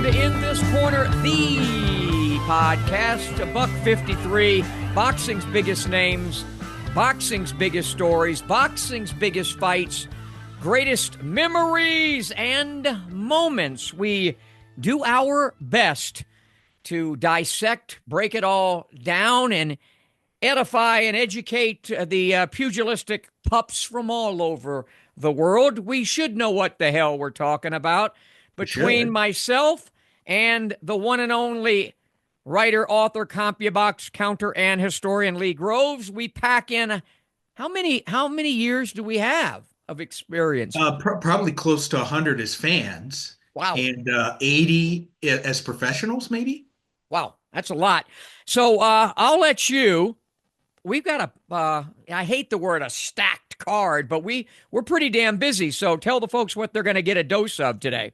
to In This Corner, the podcast, Buck 53, boxing's biggest names, boxing's biggest stories, boxing's biggest fights, greatest memories and moments. We do our best to dissect, break it all down, and edify and educate the pugilistic pups from all over the world. We should know what the hell we're talking about. Between myself and the one and only writer, author, CompuBox counter, and historian Lee Groves, we pack in how many years do we have of experience? Probably close to 100 as fans. Wow. And 80 as professionals, maybe? Wow, that's a lot. So I'll let you. We've got I hate the word a stacked card, but we're pretty damn busy. So tell the folks what they're going to get a dose of today.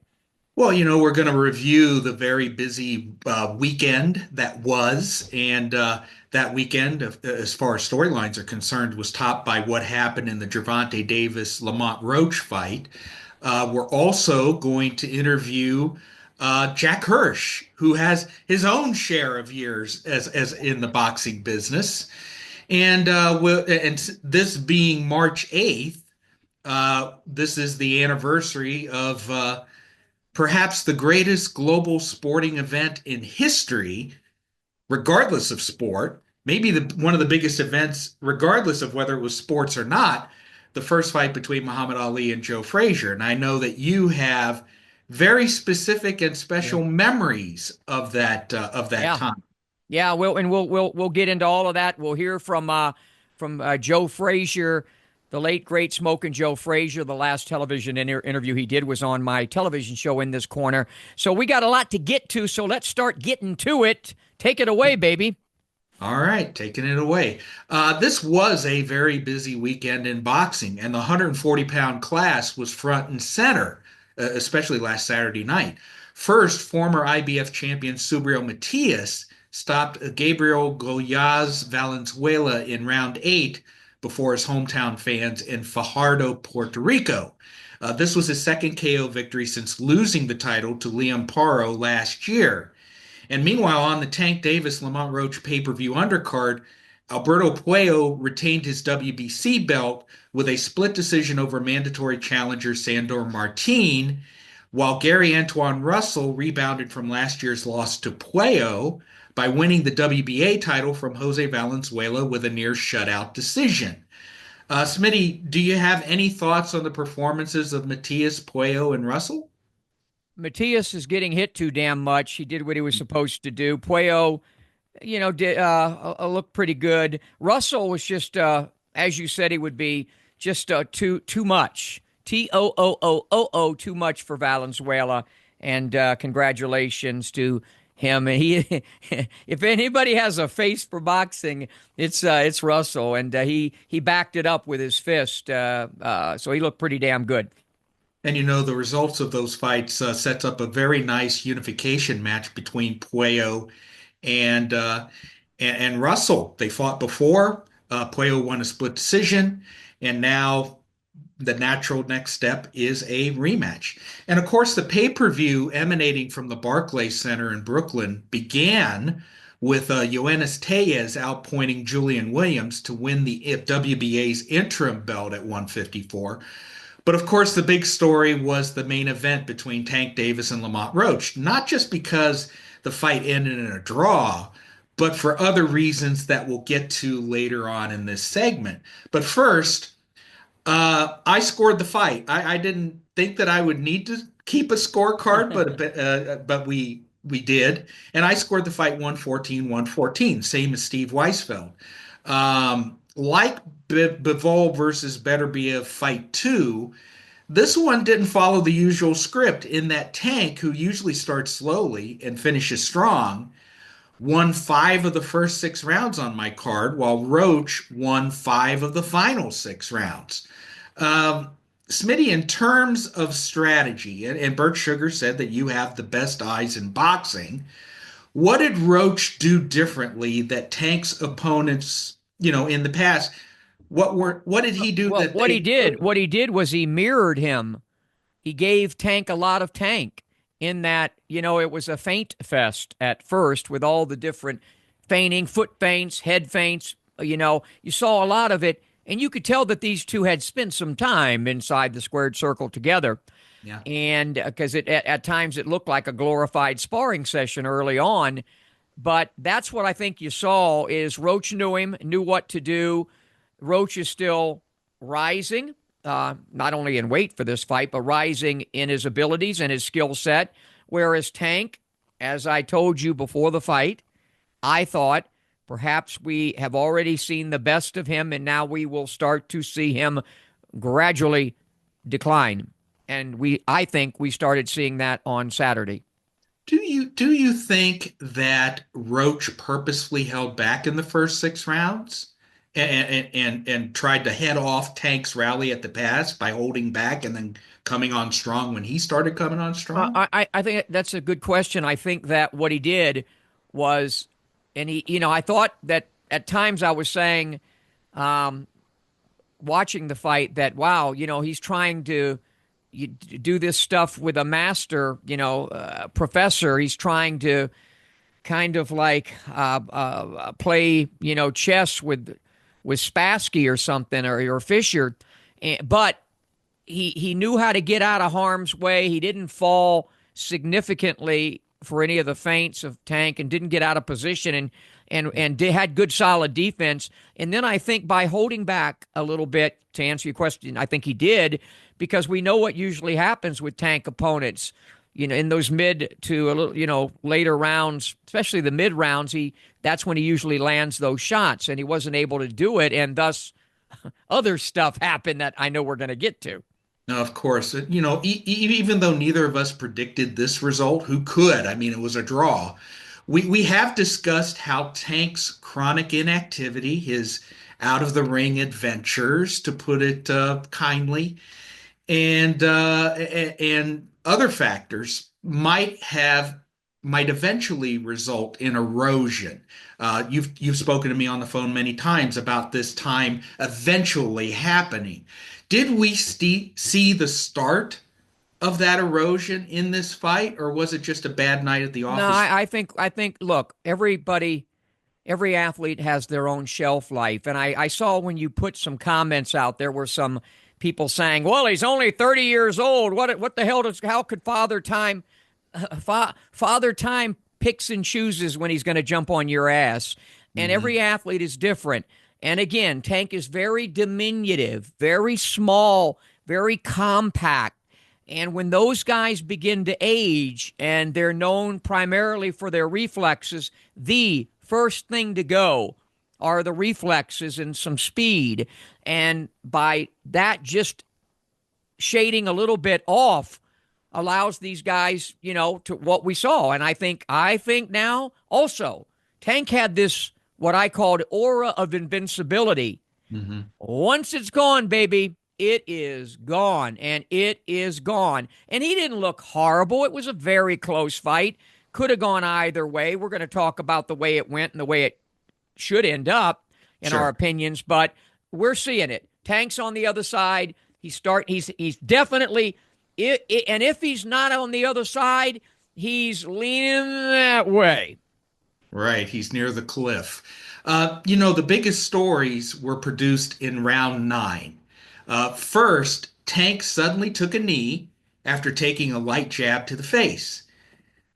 Well, we're going to review the very busy weekend that was. And that weekend, as far as storylines are concerned, was topped by what happened in the Gervonta Davis-Lamont Roach fight. We're also going to interview Jack Hirsch, who has his own share of years as in the boxing business. And this being March 8th, this is the anniversary of perhaps the greatest global sporting event in history, regardless of sport, maybe one of the biggest events, regardless of whether it was sports or not, the first fight between Muhammad Ali and Joe Frazier. And I know that you have very specific and special memories of that time. Yeah, we'll get into all of that. We'll hear from Joe Frazier, the late great Smokin' Joe Frazier. The last television interview he did was on my television show In This Corner. So we got a lot to get to. So let's start getting to it. Take it away, baby. All right, taking it away. This was a very busy weekend in boxing, and the 140-pound class was front and center, especially last Saturday night. First, former IBF champion Subriel Matias stopped Gabriel Goyaz Valenzuela in round 8 before his hometown fans in Fajardo, Puerto Rico. This was his second KO victory since losing the title to Liam Paro last year. And meanwhile, on the Tank Davis-Lamont Roach pay-per-view undercard, Alberto Puello retained his WBC belt with a split decision over mandatory challenger Sandor Martin, while Gary Antuanne Russell rebounded from last year's loss to Puello by winning the WBA title from Jose Valenzuela with a near shutout decision. Smitty, do you have any thoughts on the performances of Matias, Puello, and Russell? Matias is getting hit too damn much. He did what he was supposed to do. Puello, did look pretty good. Russell was just, as you said, he would be just too much. T-O-O-O-O-O, too much for Valenzuela. And congratulations to him. And he, if anybody has a face for boxing, it's Russell. And he backed it up with his fist. So he looked pretty damn good. And the results of those fights sets up a very nice unification match between Puello and Russell. They fought before. Puello won a split decision, and now the natural next step is a rematch. And of course, the pay-per-view emanating from the Barclays Center in Brooklyn began with Yoenis Tellez outpointing Julian Williams to win the WBA's interim belt at 154. But of course, the big story was the main event between Tank Davis and Lamont Roach, not just because the fight ended in a draw, but for other reasons that we'll get to later on in this segment. But first, I scored the fight. I didn't think that I would need to keep a scorecard, but we did. And I scored the fight 114-114, same as Steve Weisfeld. Like Bivol versus Beterbiev Fight 2, this one didn't follow the usual script in that Tank, who usually starts slowly and finishes strong, won 5 of the first 6 rounds on my card, while Roach won 5 of the final 6 rounds. Smitty, in terms of strategy, and Bert Sugar said that you have the best eyes in boxing, what did Roach do differently that Tank's opponents, in the past, what did he do? Well, what he did was he mirrored him. He gave Tank a lot of Tank, in that, it was a feint fest at first with all the different feinting, foot feints, head feints. You saw a lot of it, and you could tell that these two had spent some time inside the squared circle together. Yeah. And because at times it looked like a glorified sparring session early on. But that's what I think you saw is Roach knew him, knew what to do. Roach is still rising, not only in weight for this fight, but rising in his abilities and his skill set. Whereas Tank, as I told you before the fight, I thought perhaps we have already seen the best of him, and now we will start to see him gradually decline. And I think we started seeing that on Saturday. Do you think that Roach purposefully held back in the first 6 rounds and tried to head off Tank's rally at the pass by holding back and then coming on strong when he started coming on strong? I think that's a good question. I think that what he did was, and I thought that at times I was saying, watching the fight, that, wow, he's trying to do this stuff with a master, professor. He's trying to kind of like play, chess with Spassky or something, or Fisher. But he knew how to get out of harm's way. He didn't fall significantly for any of the feints of Tank, and didn't get out of position, and had good solid defense. And then I think by holding back a little bit, to answer your question, I think he did, because we know what usually happens with Tank opponents. In those mid to a little, later rounds, especially the mid rounds, that's when he usually lands those shots, and he wasn't able to do it, and thus other stuff happened that I know we're going to get to. No, of course. Even though neither of us predicted this result, who could? I mean, it was a draw. We have discussed how Tank's chronic inactivity, his out of the ring adventures, to put it kindly, and other factors might eventually result in erosion. You've spoken to me on the phone many times about this time eventually happening. Did we see the start of that erosion in this fight, or was it just a bad night at the office? No, I think. Look, every athlete has their own shelf life, and I saw when you put some comments out, there were some people saying, "Well, he's only 30 years old. What the hell how could Father Time picks and chooses when he's going to jump on your ass?" And every athlete is different. And again, Tank is very diminutive, very small, very compact. And when those guys begin to age, and they're known primarily for their reflexes, the first thing to go are the reflexes and some speed. And by that, just shading a little bit off allows these guys, to what we saw. And I think now also Tank had this, what I called, aura of invincibility. Mm-hmm. Once it's gone, baby, it is gone, and it is gone. And he didn't look horrible. It was a very close fight. Could have gone either way. We're going to talk about the way it went and the way it should end up in our opinions, but we're seeing it. Tank's on the other side. He's definitely, and if he's not on the other side, he's leaning that way. Right, he's near the cliff. The biggest stories were produced in round 9. First, Tank suddenly took a knee after taking a light jab to the face.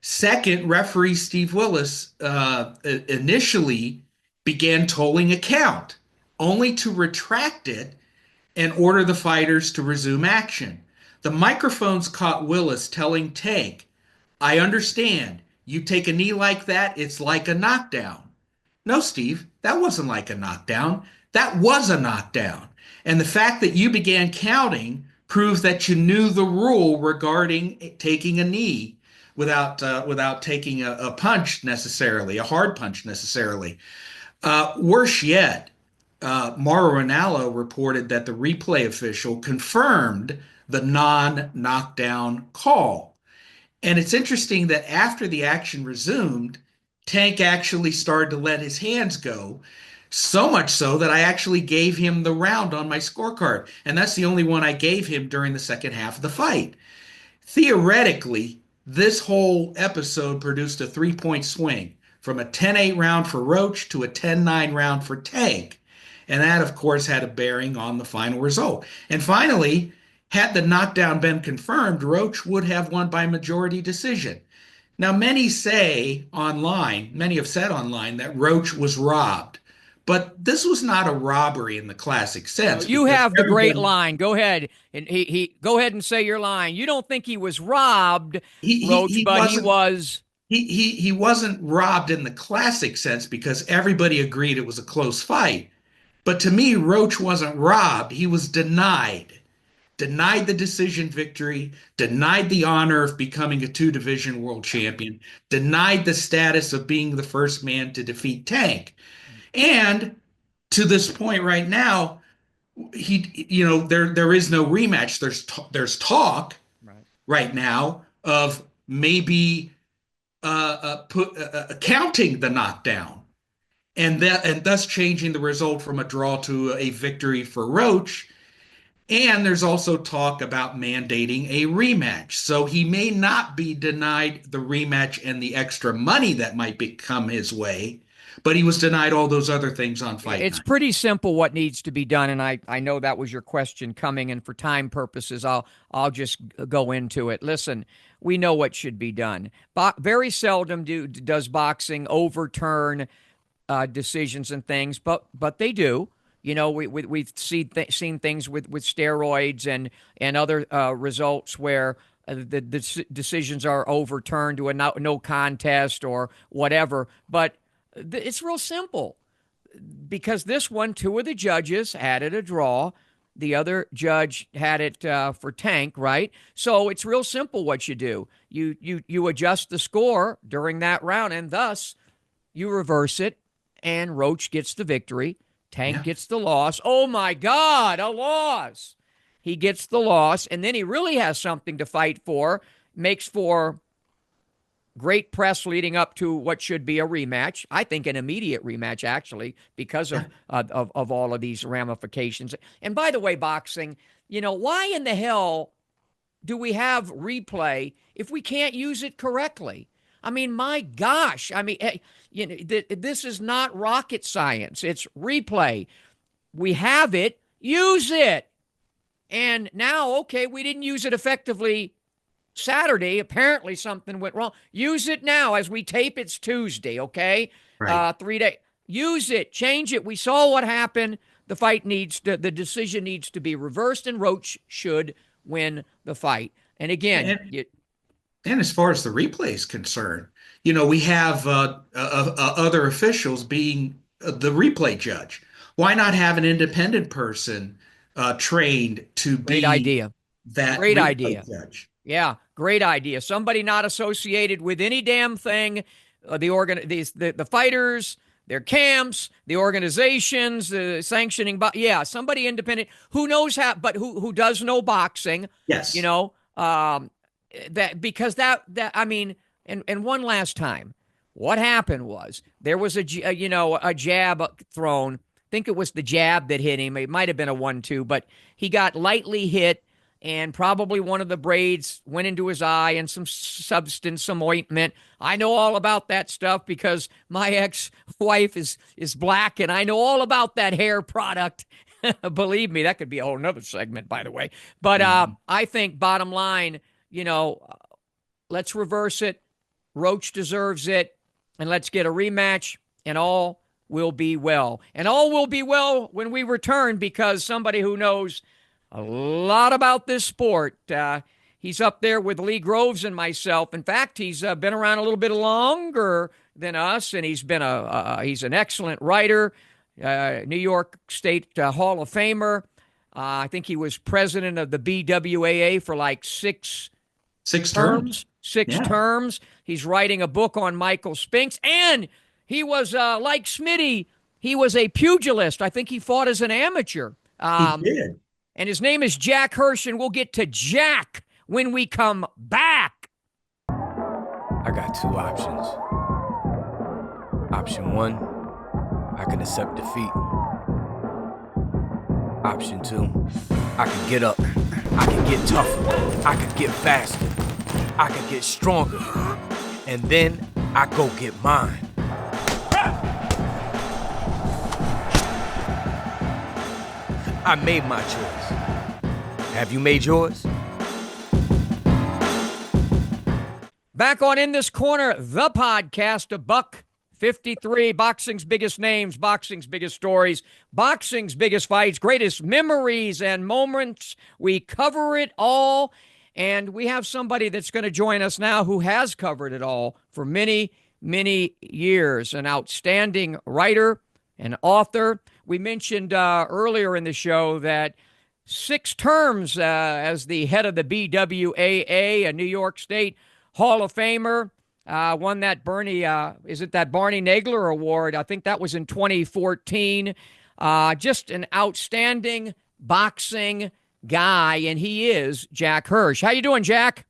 Second, referee Steve Willis initially began tolling a count, only to retract it and order the fighters to resume action. The microphones caught Willis telling Tank, "I understand. You take a knee like that, it's like a knockdown." No, Steve, that wasn't like a knockdown. That was a knockdown. And the fact that you began counting proves that you knew the rule regarding taking a knee without taking a punch necessarily, a hard punch necessarily. Worse yet, Mauro Ranallo reported that the replay official confirmed the non-knockdown call. And it's interesting that after the action resumed, Tank actually started to let his hands go, so much so that I actually gave him the round on my scorecard. And that's the only one I gave him during the second half of the fight. Theoretically, this whole episode produced a 3-point swing from a 10-8 round for Roach to a 10-9 round for Tank. And that, of course, had a bearing on the final result. And finally, had the knockdown been confirmed, Roach would have won by majority decision. Now, many have said online that Roach was robbed. But this was not a robbery in the classic sense. You have the great everybody, line. Go ahead. And he go ahead and say your line. You don't think he was robbed, Roach, he but he wasn't was. he wasn't robbed in the classic sense because everybody agreed it was a close fight. But to me, Roach wasn't robbed. He was denied the decision victory, denied the honor of becoming a two-division world champion, denied the status of being the first man to defeat Tank. And to this point right now, there is no rematch. There's talk right now of maybe counting the knockdown and thus changing the result from a draw to a victory for Roach. And there's also talk about mandating a rematch. So he may not be denied the rematch and the extra money that might come his way, but he was denied all those other things on Fight It's Night. pretty simple what needs to be done, and I know that was your question coming, and for time purposes, I'll just go into it. Listen, we know what should be done. Very seldom does boxing overturn decisions and things, but they do. We've seen things with steroids and other results where the decisions are overturned to a no contest or whatever. But it's real simple because this one, two of the judges had it a draw. The other judge had it for Tank, right? So it's real simple what you do. You adjust the score during that round, and thus you reverse it, and Roach gets the victory. Tank gets the loss. Oh, my God, a loss. He gets the loss, and then he really has something to fight for, makes for great press leading up to what should be a rematch. I think an immediate rematch, actually, because of all of these ramifications. And by the way, boxing, why in the hell do we have replay if we can't use it correctly? I mean, my gosh. I mean, this is not rocket science. It's replay. We have it. Use it. And now, okay, we didn't use it effectively Saturday. Apparently something went wrong. Use it now as we tape. It's Tuesday, okay? Right. 3 days. Use it. Change it. We saw what happened. The decision needs to be reversed, and Roach should win the fight. And again, and as far as the replay is concerned, we have other officials being the replay judge. Why not have an independent person trained to great be idea. that Great replay idea. judge? Yeah, great idea. Somebody not associated with any damn thing. The fighters, their camps, the organizations, the sanctioning. Somebody independent who knows how, but who does know boxing. Yes. And one last time, what happened was there was a jab thrown. I think it was the jab that hit him. It might have been a 1-2, but he got lightly hit, and probably one of the braids went into his eye and some substance, some ointment. I know all about that stuff because my ex-wife is black, and I know all about that hair product. Believe me, that could be a whole nother segment, by the way. But I think bottom line, let's reverse it. Roach deserves it, and let's get a rematch, and all will be well. And all will be well when we return, because somebody who knows a lot about this sport, he's up there with Lee Groves and myself. In fact, he's been around a little bit longer than us, and he's an excellent writer, New York State Hall of Famer. I think he was president of the BWAA for like six terms. Terms. He's writing a book on Michael Spinks, and he was like Smitty. He was a pugilist. I think he fought as an amateur. He did. And his name is Jack Hirsch, and we'll get to Jack when we come back. I got two options. Option one, I can accept defeat. Option two, I can get up. I can get tougher. I can get faster. I could get stronger. And then I go get mine. I made my choice. Have you made yours? Back on In This Corner, the podcast, a buck 53, boxing's biggest names, boxing's biggest stories, boxing's biggest fights, greatest memories and moments. We cover it all, and we have somebody that's going to join us now who has covered it all for many, many years, an outstanding writer, an author. We mentioned earlier in the show that 6 terms as the head of the BWAA, a New York State Hall of Famer, won that Barney Nagler Award. I think that was in 2014. Just an outstanding boxing guy, and he is Jack Hirsch. How you doing, Jack?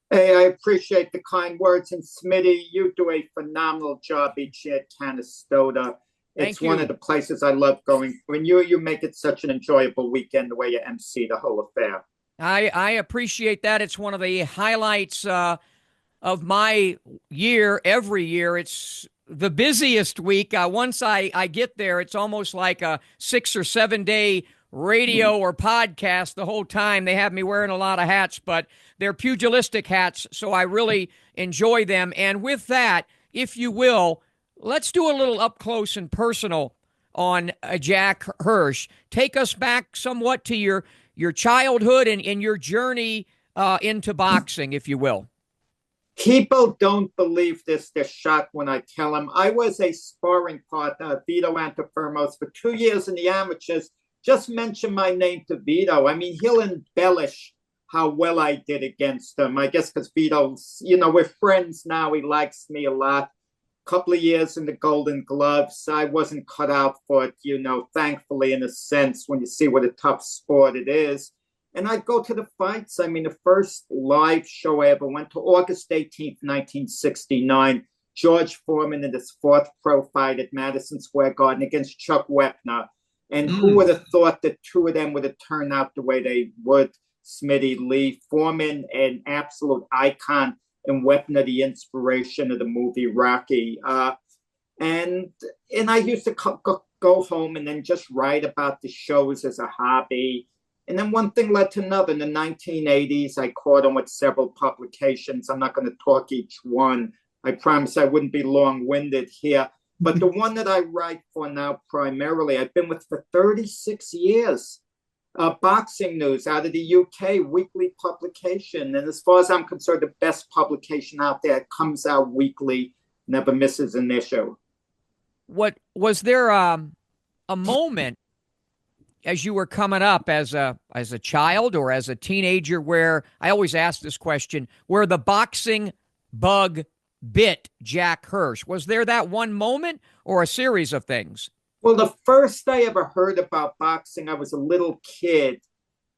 Hey, I appreciate the kind words. And Smitty, you do a phenomenal job each year at Canastota. It's one of the places I love going. When you make it such an enjoyable weekend, the way you MC the whole affair. I appreciate that. It's one of the highlights of my year. Every year, it's the busiest week. Once I get there, it's almost like a 6 or 7 day radio or podcast the whole time. They have me wearing a lot of hats, but they're pugilistic hats, so I really enjoy them. And with that, if you will, let's do a little up close and personal on Jack Hirsch. Take us back somewhat to your childhood and your journey into boxing, if you will. People don't believe this. They're shocked when I tell them. I was a sparring partner of Vito Antuanne for 2 years in the amateurs. Just mention my name to Vito. I mean, he'll embellish how well I did against him. I guess because Vito's, we're friends now. He likes me a lot. Couple of years in the Golden Gloves. I wasn't cut out for it, thankfully, in a sense, when you see what a tough sport it is. And I'd go to the fights. I mean, the first live show I ever went to, August 18th, 1969, George Foreman in his 4th pro fight at Madison Square Garden against Chuck Wepner. And who would have thought the two of them would have turned out the way they would? Smitty Lee, Foreman, an absolute icon, and Wepner, the inspiration of the movie Rocky. And I used to go home and then just write about the shows as a hobby. And then one thing led to another. In the 1980s, I caught on with several publications. I'm not going to talk each one. I promise I wouldn't be long-winded here. But the one that I write for now primarily, I've been with for 36 years. Boxing News out of the UK, weekly publication. And as far as I'm concerned, the best publication out there. It comes out weekly, never misses an issue. What was there a moment as you were coming up as a child or as a teenager where, I always ask this question, where the boxing bug bit Jack Hirsch? Was there that one moment or a series of things? Well, the first I ever heard about boxing, I was a little kid,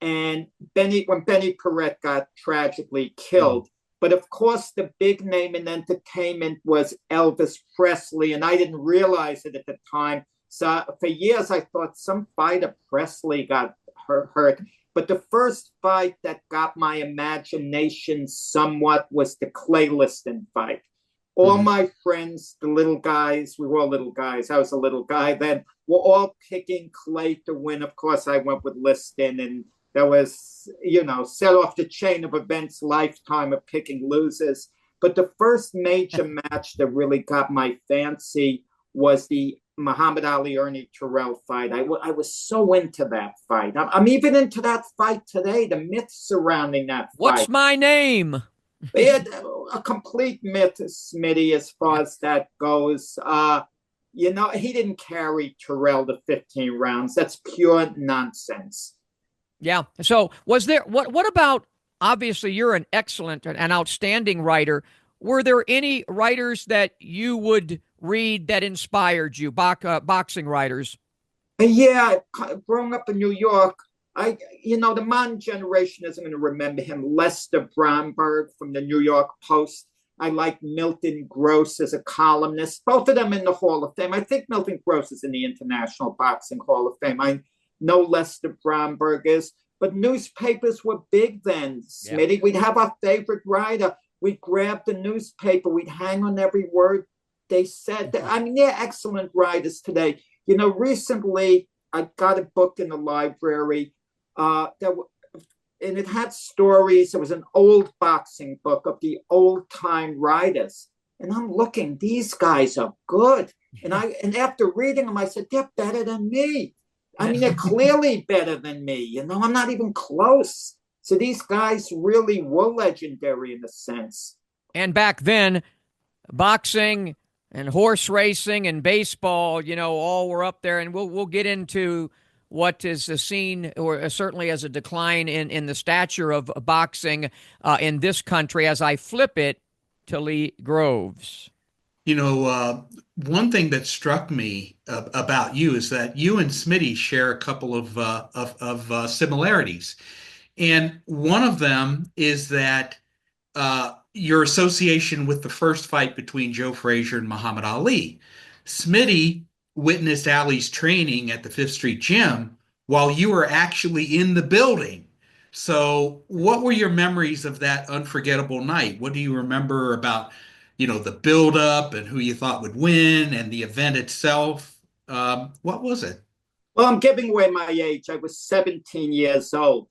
and when Benny Perrette got tragically killed. But of course, the big name in entertainment was Elvis Presley, and I didn't realize it at the time. So for years, I thought some fighter Presley got hurt. But the first fight that got my imagination somewhat was the Clay Liston fight. All my friends, the little guys, we were all little guys. I was a little guy then. We're all picking Clay to win. Of course, I went with Liston, and that was, set off the chain of events, lifetime of picking losers. But the first major match that really got my fancy was the Muhammad Ali Ernie Terrell fight. I was so into that fight. I'm even into that fight today, the myths surrounding that fight. What's my name? They had a complete myth, Smitty, as far as that goes. He didn't carry Terrell to 15 rounds. That's pure nonsense. Yeah. So was there, what about, obviously you're an excellent, an outstanding writer. Were there any writers that you would read that inspired you, boxing writers? Yeah, growing up in New York, the modern generation isn't going to remember him. Lester Bromberg from the New York Post. I like Milton Gross as a columnist. Both of them in the Hall of Fame. I think Milton Gross is in the International Boxing Hall of Fame. I know Lester Bromberg is. But newspapers were big then, Smitty. Yeah. We'd have our favorite writer. We'd grab the newspaper. We'd hang on every word they said. I mean, they're excellent writers today. You know, recently I got a book in the library and it had stories. It was an old boxing book of the old-time writers. And I'm looking, these guys are good. And after reading them, I said, they're better than me. I mean, they're clearly better than me. You know, I'm not even close. So these guys really were legendary in a sense. And back then, boxing and horse racing and baseball, you know, all were up there. And we'll get into what is seen, or certainly as a decline in the stature of boxing in this country as I flip it to Lee Groves. You know, one thing that struck me about you is that you and Smitty share a couple of similarities. And one of them is that your association with the first fight between Joe Frazier and Muhammad Ali. Smitty witnessed Ali's training at the Fifth Street Gym while you were actually in the building. So what were your memories of that unforgettable night? What do you remember about, you know, the build-up and who you thought would win and the event itself? What was it? Well, I'm giving away my age. I was 17 years old.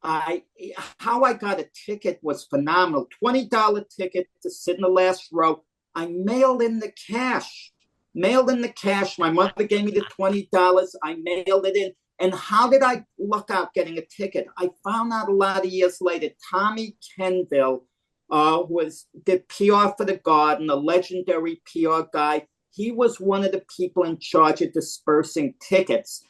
How I got a ticket was phenomenal. $20 ticket to sit in the last row. I mailed in the cash. My mother gave me the $20. I mailed it in. And how did I luck out getting a ticket? I found out a lot of years later, Tommy Kenville did PR for the Garden, a legendary PR guy. He was one of the people in charge of dispersing tickets.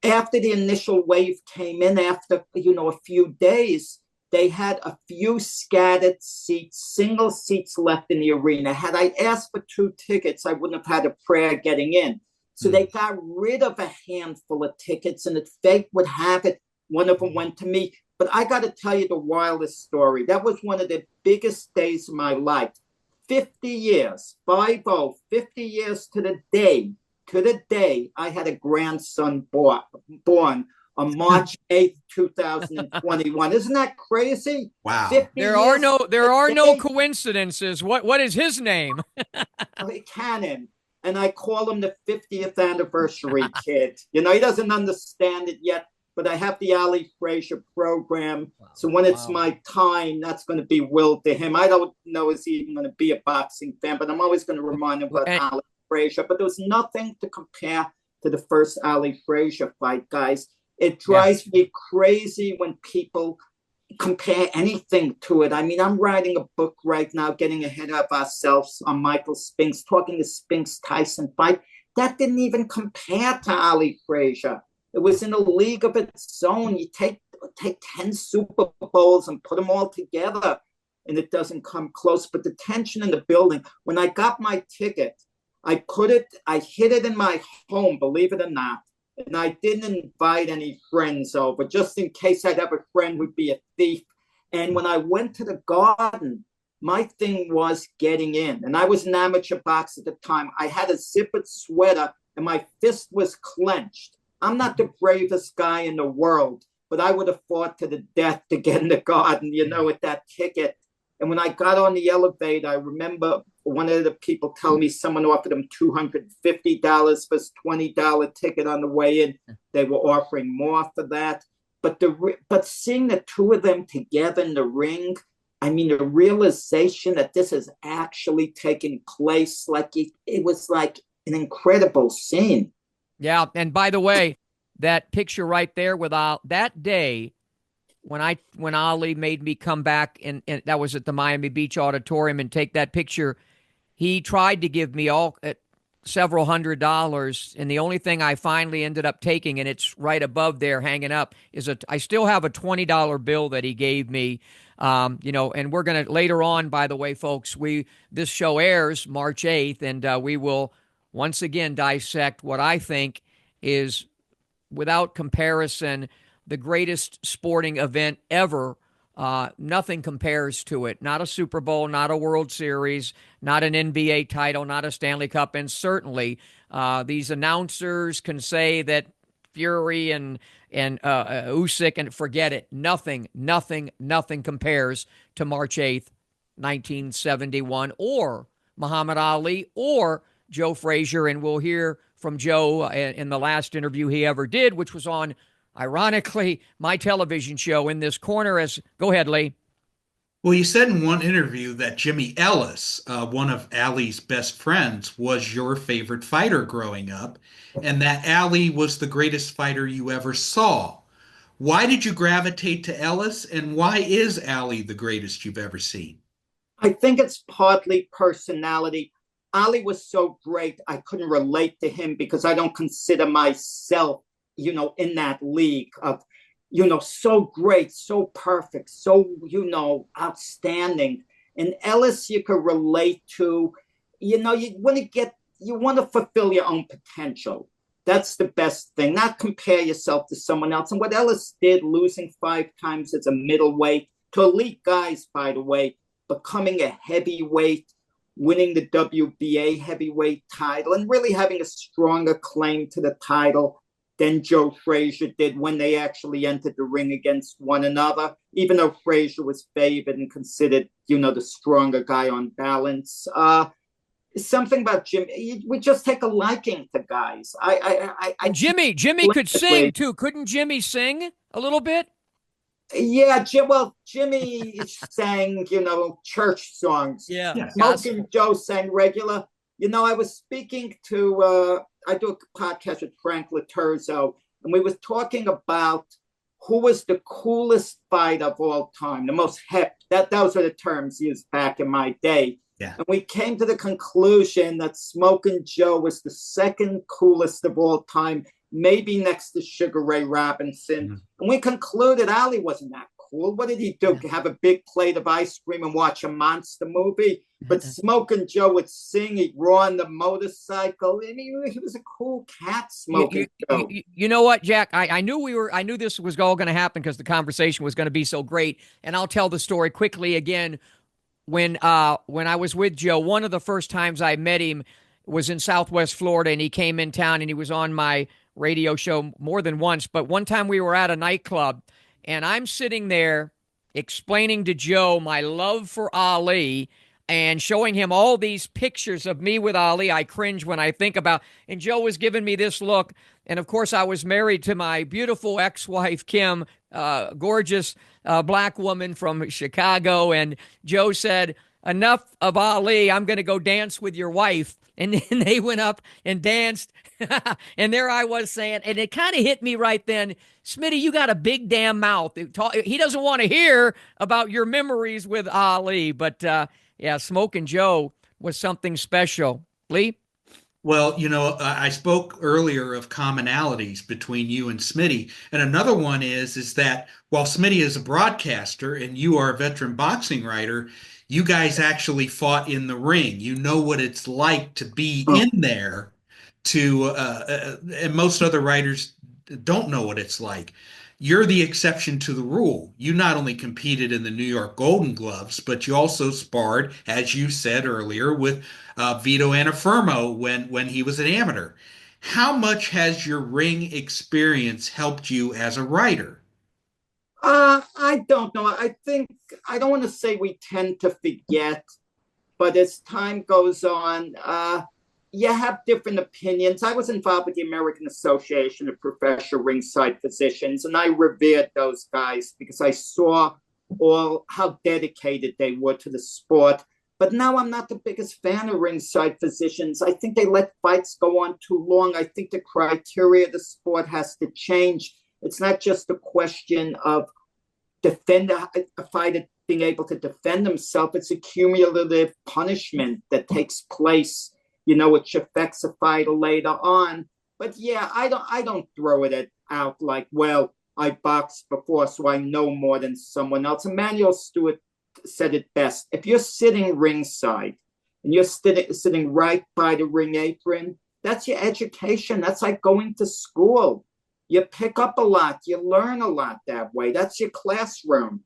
After the initial wave came in, after, you know, a few days, they had a few scattered seats, single seats left in the arena. Had I asked for 2 tickets, I wouldn't have had a prayer getting in. So they got rid of a handful of tickets, and if fate would have it, one of them went to me. But I got to tell you the wildest story. That was one of the biggest days of my life. 50 years, 50 years to the day, I had a grandson born on March 8th, 2021. Isn't that crazy? Wow. There are no coincidences. What is his name? Cannon. And I call him the 50th anniversary kid. You know, he doesn't understand it yet, but I have the Ali Frazier program. Wow. So when it's my time, that's going to be willed to him. I don't know if he's even going to be a boxing fan, but I'm always going to remind him about Ali Frazier. But there's nothing to compare to the first Ali Frazier fight, guys. It drives me crazy when people compare anything to it. I mean, I'm writing a book right now, getting ahead of ourselves on Michael Spinks, talking the Spinks-Tyson fight. That didn't even compare to Ali Frazier. It was in a league of its own. You take 10 Super Bowls and put them all together, and it doesn't come close. But the tension in the building, when I got my ticket, I hid it in my home, believe it or not. And I didn't invite any friends over, just in case I'd have a friend who'd be a thief. And when I went to the Garden, my thing was getting in. And I was an amateur boxer at the time. I had a zippered sweater and my fist was clenched. I'm not the bravest guy in the world, but I would have fought to the death to get in the Garden, you know, with that ticket. And when I got on the elevator, I remember one of the people telling me someone offered him $250 for his $20 ticket on the way in. They were offering more for that. But seeing the two of them together in the ring, I mean, the realization that this is actually taking place, like it was like an incredible scene. Yeah, and by the way, that picture right there with that day when Ali made me come back, and that was at the Miami Beach Auditorium, and take that picture, he tried to give me several $100s, and the only thing I finally ended up taking, and it's right above there hanging up, is I still have a $20 bill that he gave me. You know, and we're going to later on, by the way, folks, this show airs March 8th, and we will once again dissect what I think is, without comparison, the greatest sporting event ever. Nothing compares to it. Not a Super Bowl, not a World Series, not an NBA title, not a Stanley Cup. And certainly these announcers can say that Fury and and Usyk, and forget it. Nothing compares to March 8th, 1971, or Muhammad Ali, or Joe Frazier. And we'll hear from Joe in the last interview he ever did, which was on, ironically, my television show In This Corner. Go ahead, Lee. Well, you said in one interview that Jimmy Ellis, one of Ali's best friends, was your favorite fighter growing up, and that Ali was the greatest fighter you ever saw. Why did you gravitate to Ellis, and why is Ali the greatest you've ever seen? I think it's partly personality. Ali was so great, I couldn't relate to him because I don't consider myself, in that league of, so great, so perfect, so, outstanding. And Ellis, you could relate to, you want to fulfill your own potential. That's the best thing, not compare yourself to someone else. And what Ellis did, losing 5 times as a middleweight to elite guys, by the way, becoming a heavyweight, winning the WBA heavyweight title, and really having a stronger claim to the title than Joe Frazier did when they actually entered the ring against one another, even though Frazier was favored and considered, the stronger guy on balance. Something about Jimmy, we just take a liking to guys. And Jimmy could sing too. Couldn't Jimmy sing a little bit? Yeah, Jimmy sang, church songs. Yeah. Smoking Joe sang regular. I was speaking to, I do a podcast with Frank Laterzo, and we was talking about who was the coolest fighter of all time, the most hip. Those are the terms used back in my day. Yeah. And we came to the conclusion that Smoking Joe was the second coolest of all time, maybe next to Sugar Ray Robinson. Mm-hmm. And we concluded Ali wasn't that cool. What did he do? Have a big plate of ice cream and watch a monster movie? But Smoking Joe would sing, he'd roar on the motorcycle. I mean, he was a cool cat, Smoking Joe. You know what, Jack? I knew this was all going to happen because the conversation was going to be so great. And I'll tell the story quickly again. When I was with Joe, one of the first times I met him was in Southwest Florida, and he came in town, and he was on my radio show more than once. But one time we were at a nightclub, and I'm sitting there explaining to Joe my love for Ali and showing him all these pictures of me with Ali. I cringe when I think about, and Joe was giving me this look. And of course, I was married to my beautiful ex-wife, Kim, gorgeous black woman from Chicago. And Joe said, "Enough of Ali. I'm going to go dance with your wife." And then they went up and danced. And there I was saying, and it kind of hit me right then, Smitty, you got a big damn mouth. He doesn't want to hear about your memories with Ali. But yeah, Smoking Joe was something special. Lee? Well, I spoke earlier of commonalities between you and Smitty. And another one is that while Smitty is a broadcaster and you are a veteran boxing writer, you guys actually fought in the ring. You know what it's like to be in there and most other writers don't know what it's like. You're the exception to the rule. You not only competed in the New York Golden Gloves, but you also sparred, as you said earlier, with Vito Antuofermo when he was an amateur. How much has your ring experience helped you as a writer? I don't know. I don't want to say we tend to forget, but as time goes on, you have different opinions. I was involved with the American Association of Professional Ringside Physicians, and I revered those guys because I saw how dedicated they were to the sport. But now I'm not the biggest fan of ringside physicians. I think they let fights go on too long. I think the criteria of the sport has to change. It's not just a question of a fighter being able to defend himself. It's a cumulative punishment that takes place, which affects a fighter later on. But yeah, I don't throw it out like, well, I boxed before, so I know more than someone else. Emmanuel Stewart said it best. If you're sitting ringside and you're sitting right by the ring apron, that's your education. That's like going to school. You pick up a lot. You learn a lot that way. That's your classroom.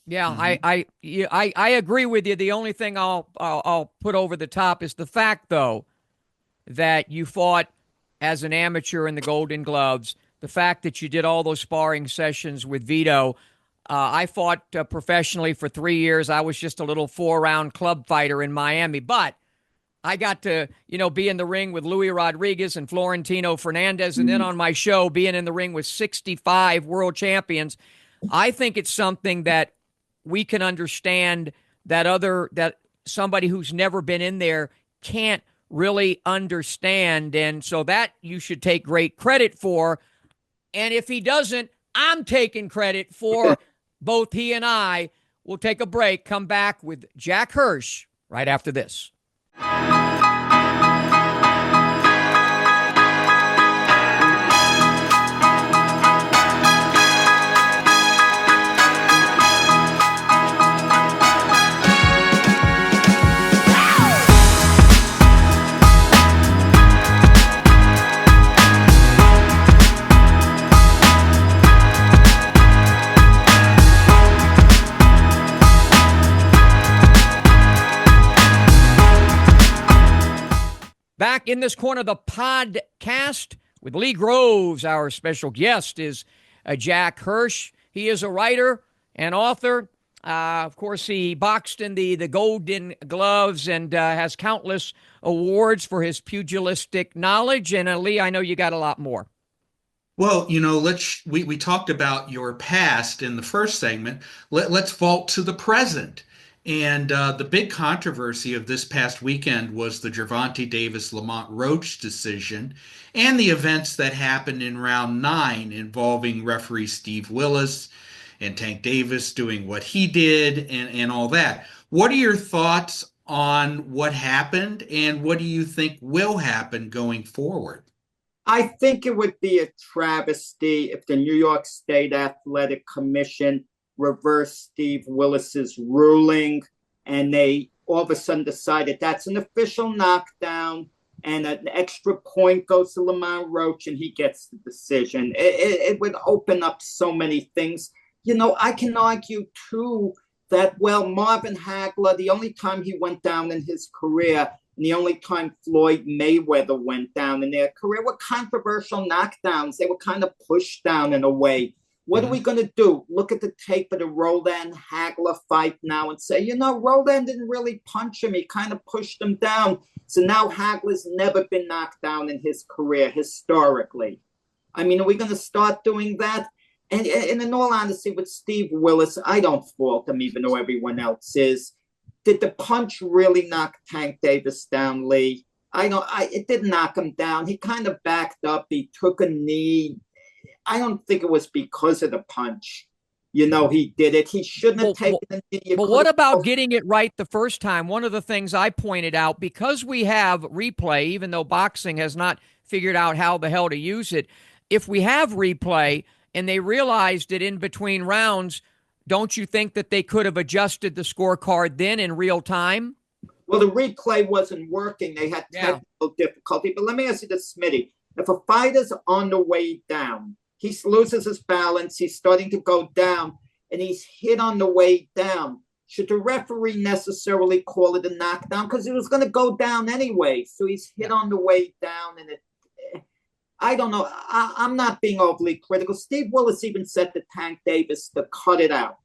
Yeah, mm-hmm. I agree with you. The only thing I'll put over the top is the fact, though, that you fought as an amateur in the Golden Gloves. the fact that you did all those sparring sessions with Vito. I fought professionally for 3 years. I was just a little 4-round club fighter in Miami, but I got to, be in the ring with Louis Rodriguez and Florentino Fernandez, and then on my show, being in the ring with 65 world champions. I think it's something that we can understand that somebody who's never been in there can't really understand. And so that you should take great credit for. And if he doesn't, I'm taking credit for both he and I. We'll take a break, come back with Jack Hirsch right after this. Back in this corner of the podcast with Lee Groves. Our special guest is Jack Hirsch. He is a writer and author. Of course, he boxed in the Golden Gloves and has countless awards for his pugilistic knowledge. And Lee, I know you got a lot more. Well, we talked about your past in the first segment. Let's vault to the present. And the big controversy of this past weekend was the Gervonta Davis-Lamont Roach decision and the events that happened in round 9 involving referee Steve Willis and Tank Davis doing what he did and all that. What are your thoughts on what happened, and what do you think will happen going forward? I think it would be a travesty if the New York State Athletic Commission reversed Steve Willis's ruling and they all of a sudden decided that's an official knockdown and an extra point goes to Lamont Roach and he gets the decision. It would open up so many things. I can argue too that, Marvin Hagler, the only time he went down in his career and the only time Floyd Mayweather went down in their career were controversial knockdowns. They were kind of pushed down in a way. What are we going to do? Look at the tape of the Roland Hagler fight now and say, Roland didn't really punch him. He kind of pushed him down. So now Hagler's never been knocked down in his career historically. I mean, are we going to start doing that? And in all honesty, with Steve Willis, I don't fault him, even though everyone else is. Did the punch really knock Tank Davis down, Lee? It didn't knock him down. He kind of backed up. He took a knee. I don't think it was because of the punch. He did it. He shouldn't have taken a knee. But what about getting it right the first time? One of the things I pointed out, because we have replay, even though boxing has not figured out how the hell to use it, if we have replay and they realized it in between rounds, don't you think that they could have adjusted the scorecard then in real time? Well, the replay wasn't working. They had technical difficulty. But let me ask you this, Smitty. If a fighter's on the way down, he loses his balance, he's starting to go down, and he's hit on the way down, should the referee necessarily call it a knockdown? Because he was going to go down anyway. So he's hit on the way down, and I don't know. I'm not being overly critical. Steve Willis even said to Tank Davis to cut it out.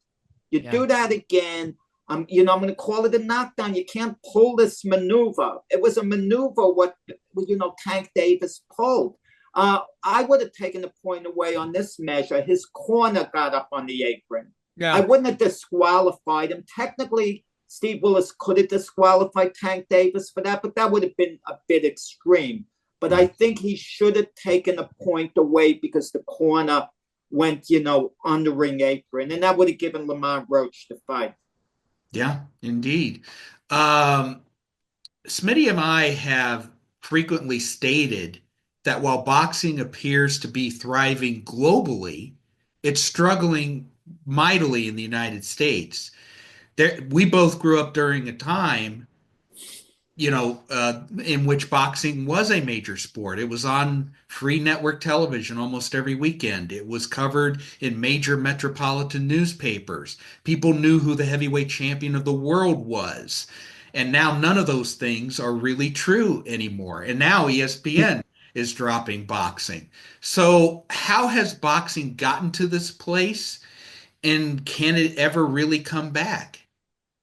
You do that again, I'm going to call it a knockdown. You can't pull this maneuver. It was a maneuver what Tank Davis pulled. I would have taken the point away on this measure. His corner got up on the apron. Yeah. I wouldn't have disqualified him. Technically, Steve Willis could have disqualified Tank Davis for that, but that would have been a bit extreme. But I think he should have taken a point away because the corner went, on the ring apron, and that would have given Lamont Roach the fight. Yeah, indeed. Smitty and I have frequently stated that while boxing appears to be thriving globally, it's struggling mightily in the United States. We both grew up during a time, in which boxing was a major sport. It was on free network television almost every weekend. It was covered in major metropolitan newspapers. People knew who the heavyweight champion of the world was. And now none of those things are really true anymore. And now ESPN is dropping boxing. So how has boxing gotten to this place, and can it ever really come back?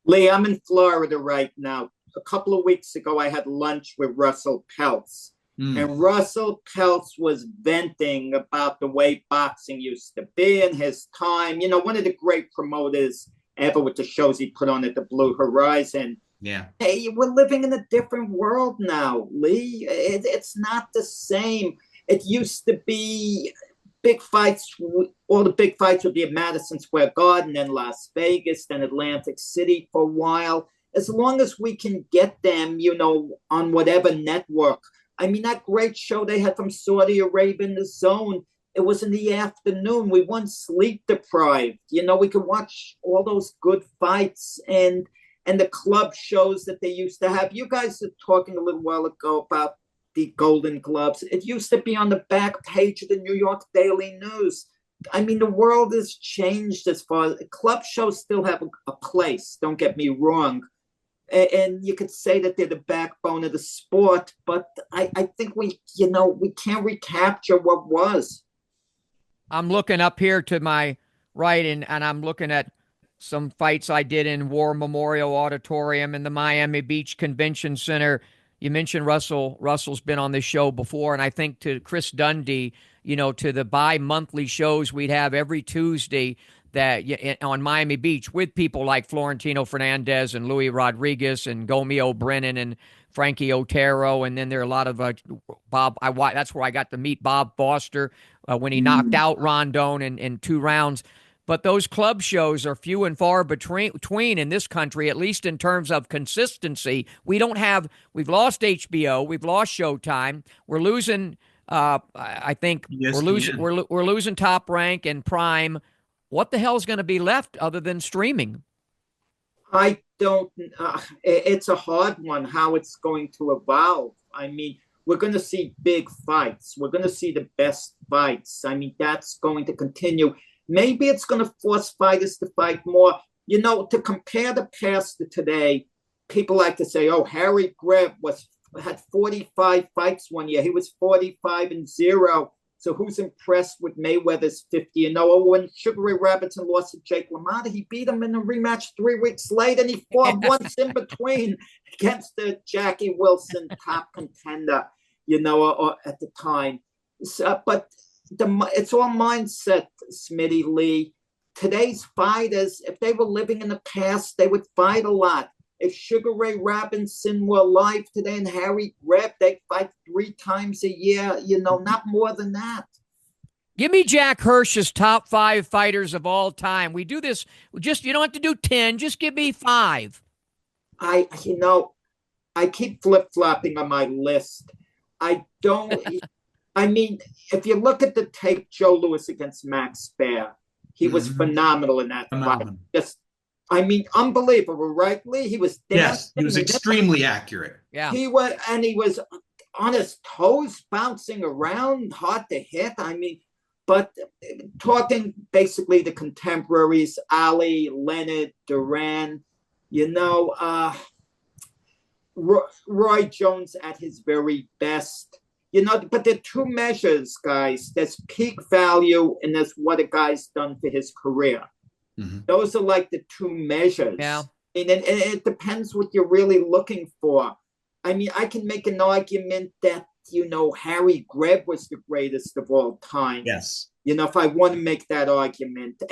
Lee, I'm in Florida right now. A couple of weeks ago, I had lunch with Russell Peltz. Mm, And Russell Peltz was venting about the way boxing used to be in his time. You know, one of the great promoters ever with the shows he put on at the Blue Horizon. yeah. Hey, we're living in a different world now, Lee. It's not the same. It used to be big fights. All the big fights would be at Madison Square Garden, then Las Vegas, then Atlantic City for a while. As long as we can get them, you know, on whatever network. I mean, that great show they had from Saudi Arabia in the Zone, it was in the afternoon. We weren't sleep deprived. You know, we could watch all those good fights and the club shows that they used to have. You guys were talking a little while ago about the Golden Gloves. It used to be on the back page of the New York Daily News. I mean, the world has changed as far as club shows still have a place. Don't get me wrong. And you could say that they're the backbone of the sport, but I think we can't recapture what was. I'm looking up here to my right, and I'm looking at some fights I did in War Memorial Auditorium in the Miami Beach Convention Center. You mentioned Russell. Russell's been on this show before, and I think to Chris Dundee, you know, to the bi-monthly shows we'd have every Tuesday that on Miami Beach with people like Florentino Fernandez and Louis Rodriguez and Gomeo Brennan and Frankie Otero, and then there are a lot of Bob. That's where I got to meet Bob Foster when he knocked out Rondon in 2 rounds. But those club shows are few and far between in this country, at least in terms of consistency. We've lost HBO, we've lost Showtime, we're losing. I think we're losing Top Rank and Prime. What the hell is going to be left other than streaming? I don't. It's a hard one. How it's going to evolve. I mean, we're going to see big fights. We're going to see the best fights. I mean, that's going to continue. Maybe it's going to force fighters to fight more. You know, to compare the past to today, people like to say, "Oh, Harry Greb had 45 fights one year. He was 45-0. So who's impressed with Mayweather's 50-0? Or when Sugar Ray Robinson lost to Jake LaMotta, he beat him in a rematch 3 weeks later, and he fought once in between against the Jackie Wilson top contender, you know, or at the time. So, but it's all mindset, Smitty Lee. Today's fighters, if they were living in the past, they would fight a lot. If Sugar Ray Robinson were alive today and Harry Greb, they'd fight 3 times a year, you know, not more than that. Give me Jack Hirsch's top 5 fighters of all time. We do this, you don't have to do 10, just give me 5. I keep flip-flopping on my list. I mean, if you look at the tape, Joe Louis against Max Baer, he was phenomenal in that fight. Unbelievable, right, Lee? He was dancing. Yes, he was extremely accurate. Yeah. He was on his toes, bouncing around, hard to hit. I mean, but talking basically the contemporaries, Ali, Leonard, Duran, you know, Roy Jones at his very best. You know, but there are 2 measures, guys. There's peak value and there's what a guy's done for his career. Mm-hmm. Those are like the 2 measures. Yeah. And it depends what you're really looking for. I mean, I can make an argument that, you know, Harry Greb was the greatest of all time. Yes. You know, if I want to make that argument.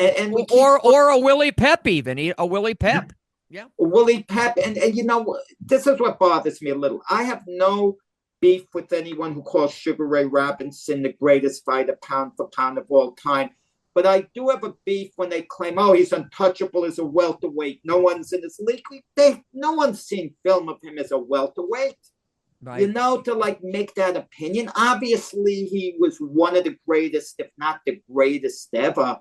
Or a Willie Pep even. A Willie Pep. Yeah. Willie Pep. And, you know, this is what bothers me a little. I have no beef with anyone who calls Sugar Ray Robinson the greatest fighter pound for pound of all time. But I do have a beef when they claim, oh, he's untouchable as a welterweight. No one's in his league. No one's seen film of him as a welterweight. Right. You know, to like make that opinion. Obviously, he was one of the greatest, if not the greatest ever.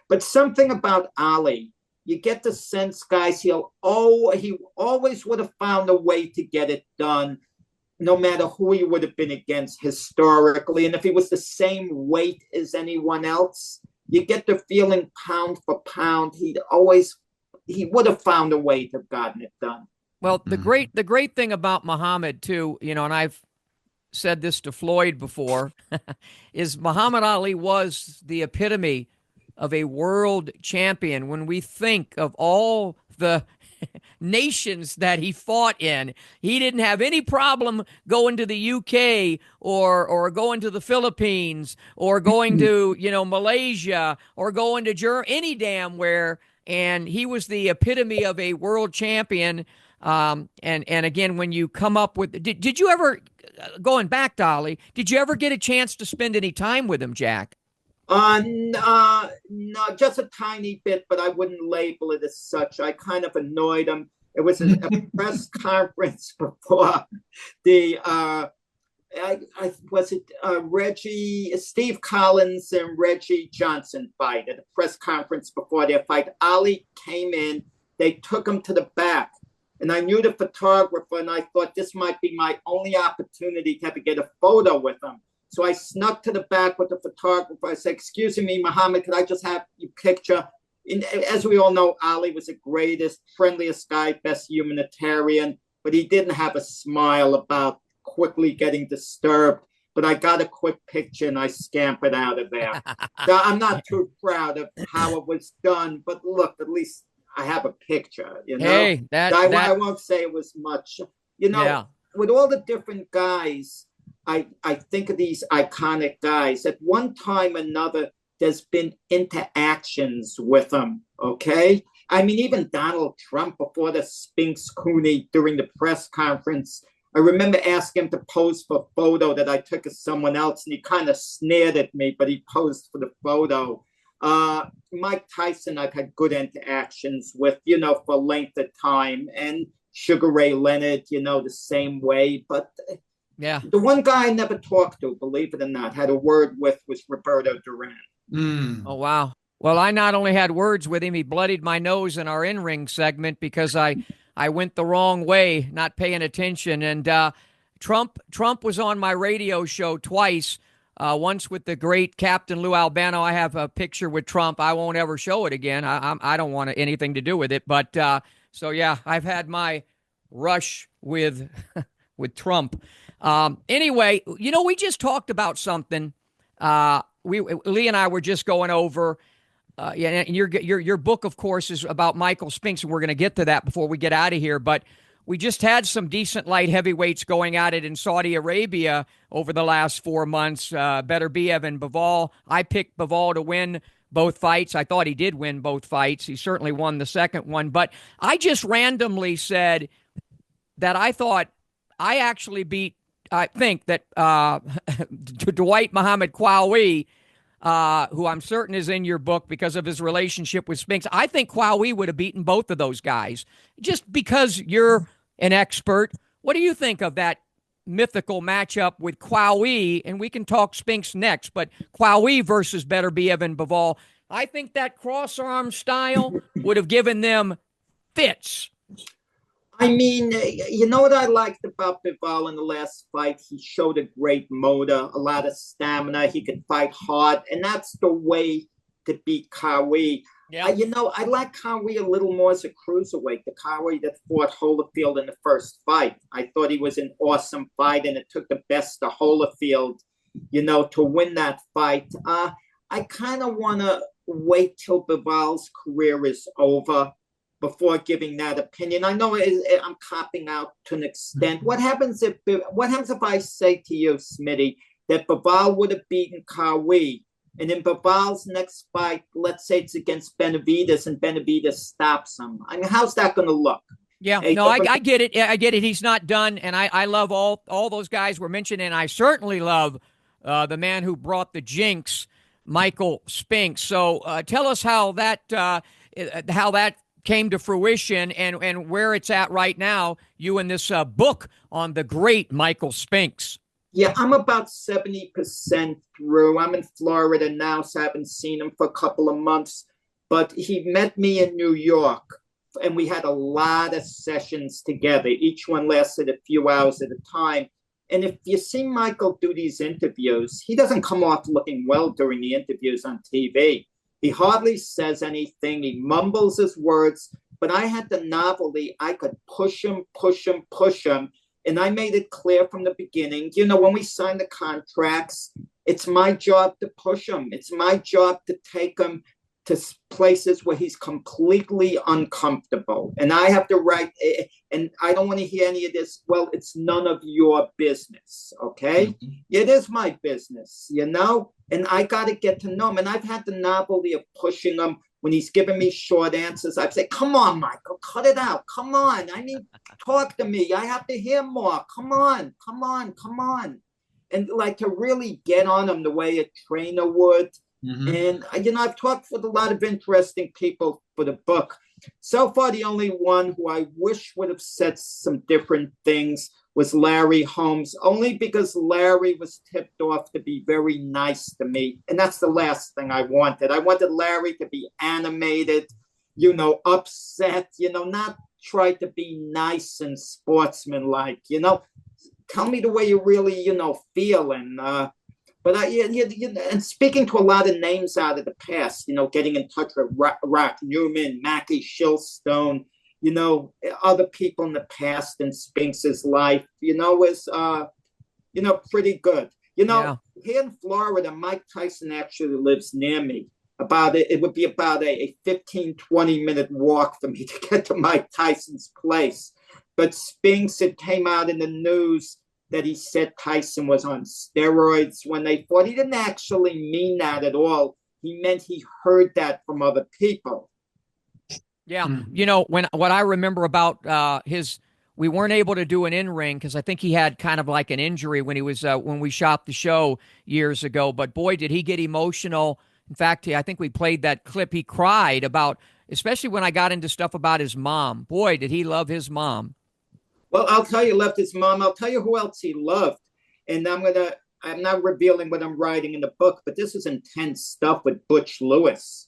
But something about Ali, you get the sense, guys, he always would have found a way to get it done, no matter who he would have been against historically. And if he was the same weight as anyone else, you get the feeling pound for pound, he would have found a way to have gotten it done. Well, the great thing about Muhammad too, you know, and I've said this to Floyd before, is Muhammad Ali was the epitome of a world champion. When we think of all the nations that he fought in, he didn't have any problem going to the UK or going to the Philippines or going to, Malaysia or going to Germany, any damn where. And he was the epitome of a world champion. And again, when you come up with, did you ever, going back to Ali, did you ever get a chance to spend any time with him, Jack? No, just a tiny bit, but I wouldn't label it as such. I kind of annoyed him. It was a press conference before the, Steve Collins and Reggie Johnson fight at a press conference before their fight. Ali came in, they took him to the back. And I knew the photographer, and I thought this might be my only opportunity to get a photo with him. So I snuck to the back with the photographer. I said, "Excuse me, Muhammad, could I just have your picture?" As we all know, Ali was the greatest, friendliest guy, best humanitarian, but he didn't have a smile about quickly getting disturbed. But I got a quick picture and I scampered out of there. So I'm not too proud of how it was done, but look, at least I have a picture, Hey, I won't say it was much. With all the different guys, I think of these iconic guys. At one time or another, there's been interactions with them, okay? I mean, even Donald Trump before the Sphinx Cooney during the press conference, I remember asking him to pose for a photo that I took of someone else, and he kind of sneered at me, but he posed for the photo. Mike Tyson, I've had good interactions with, for length of time, and Sugar Ray Leonard, the same way. But yeah, the one guy I never talked to, believe it or not, had a word with was Roberto Duran. Oh, wow. Well, I not only had words with him, he bloodied my nose in our in-ring segment because I went the wrong way, not paying attention. And Trump was on my radio show twice. Once with the great Captain Lou Albano. I have a picture with Trump. I won't ever show it again. I don't want anything to do with it. But so yeah, I've had my rush with Trump. Anyway, we just talked about something. Lee and I were just going over. And your book, of course, is about Michael Spinks, and we're going to get to that before we get out of here. But we just had some decent light heavyweights going at it in Saudi Arabia over the last 4 months. Beterbiev and Bivol. I picked Bivol to win both fights. I thought he did win both fights. He certainly won the second one. But I just randomly said that I thought I actually I think that Dwight Muhammad Qawi, who I'm certain is in your book because of his relationship with Spinks, I think Qawi would have beaten both of those guys. Just because you're an expert, what do you think of that mythical matchup with Qawi? And we can talk Spinks next, but Qawi versus Beterbiev and Bivol. I think that cross-arm style would have given them fits. I mean, you know what I liked about Bivol in the last fight? He showed a great motor, a lot of stamina. He could fight hard, and that's the way to beat Qawi. Yeah. I like Qawi a little more as a cruiserweight, the Qawi that fought Holyfield in the first fight. I thought he was an awesome fight, and it took the best of Holyfield, to win that fight. I kind of want to wait till Bivol's career is over before giving that opinion. I know I'm copping out to an extent. What happens if I say to you, Smitty, that Bivol would have beaten Qawi, and in Bivol's next fight, let's say it's against Benavidez, and Benavidez stops him? I mean, how's that going to look? Yeah, no, I get it. I get it. He's not done, and I love all those guys were mentioned, and I certainly love the man who brought the jinx, Michael Spinks. So tell us how that came to fruition and where it's at right now, you in this book on the great Michael Spinks. Yeah, I'm about 70% through. I'm in Florida now, so I haven't seen him for a couple of months. But he met me in New York, and we had a lot of sessions together. Each one lasted a few hours at a time. And if you see Michael do these interviews, he doesn't come off looking well during the interviews on TV. He hardly says anything. He mumbles his words. But I had the novelty. I could push him. And I made it clear from the beginning, you know, when we signed the contracts, it's my job to push him. It's my job to take him to places where he's completely uncomfortable. And I have to write, and I don't want to hear any of this, well, it's none of your business, okay? Mm-hmm. It is my business, you know? And I got to get to know him. And I've had the novelty of pushing him. When he's giving me short answers, I'd say, come on, Michael, cut it out. Come on. I mean, talk to me. I have to hear more. Come on. And like to really get on him the way a trainer would. Mm-hmm. And, you know, I've talked with a lot of interesting people for the book. So far, the only one who I wish would have said some different things was Larry Holmes, only because Larry was tipped off to be very nice to me. And that's the last thing I wanted. I wanted Larry to be animated, you know, upset, you know, not try to be nice and sportsmanlike, you know. Tell me the way you really, you know, feel. And but and speaking to a lot of names out of the past, you know, getting in touch with Rock Newman, Mackie Shilstone, you know, other people in the past in Spinks's life, you know, was, you know, pretty good. You know, Here in Florida, Mike Tyson actually lives near me. It would be about a 15, 20-minute walk for me to get to Mike Tyson's place. But Spinks, it came out in the news that he said Tyson was on steroids when they fought. He didn't actually mean that at all. He meant he heard that from other people. Yeah, you know, what I remember about we weren't able to do an in-ring because I think he had kind of like an injury when he was when we shot the show years ago. But boy, did he get emotional. In fact, I think we played that clip. He cried about, especially when I got into stuff about his mom. Boy, did he love his mom. Well, I'll tell you, loved his mom. I'll tell you who else he loved. And I'm not revealing what I'm writing in the book, but this is intense stuff with Butch Lewis.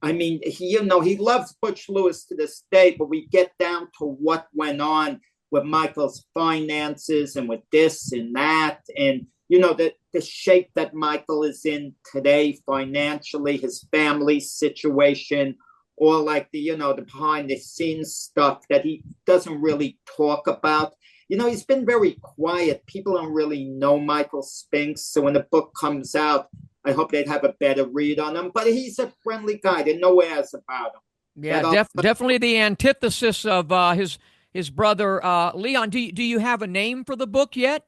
I mean, he loves Butch Lewis to this day, but we get down to what went on with Michael's finances and with this and that. And, you know, the shape that Michael is in today financially, his family situation, or like the behind the scenes stuff that he doesn't really talk about. You know, he's been very quiet. People don't really know Michael Spinks. So when the book comes out, I hope they'd have a better read on him. But he's a friendly guy. There's no airs about him. Yeah, definitely the antithesis of his brother Leon. Do you have a name for the book yet?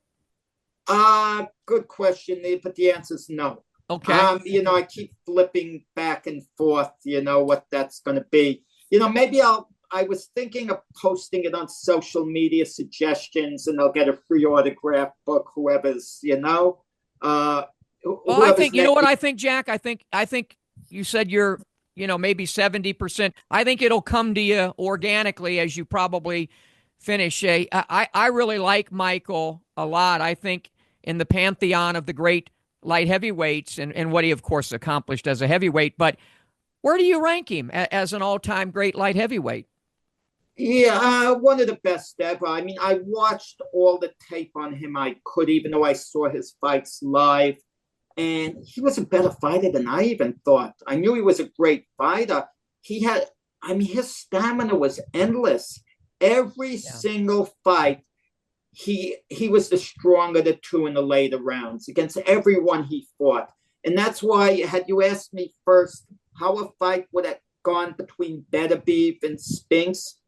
Good question, but the answer is no. Okay. You know, I keep flipping back and forth, you know, what that's going to be. You know, maybe I was thinking of posting it on social media suggestions, and I'll get a free autograph book, whoever's, you know. Well, I think, you know what I think, Jack? I think you said you're, you know, maybe 70%. I think it'll come to you organically as you probably finish. I really like Michael a lot. I think in the pantheon of the great light heavyweights and what he, of course, accomplished as a heavyweight. But where do you rank him as an all-time great light heavyweight? Yeah, one of the best ever. I mean, I watched all the tape on him I could, even though I saw his fights live. And he was a better fighter than I even thought. I knew he was a great fighter. His stamina was endless. Every single fight, he was the stronger of the two in the later rounds against everyone he fought. And that's why, had you asked me first how a fight would have gone between Beterbiev and Spinks,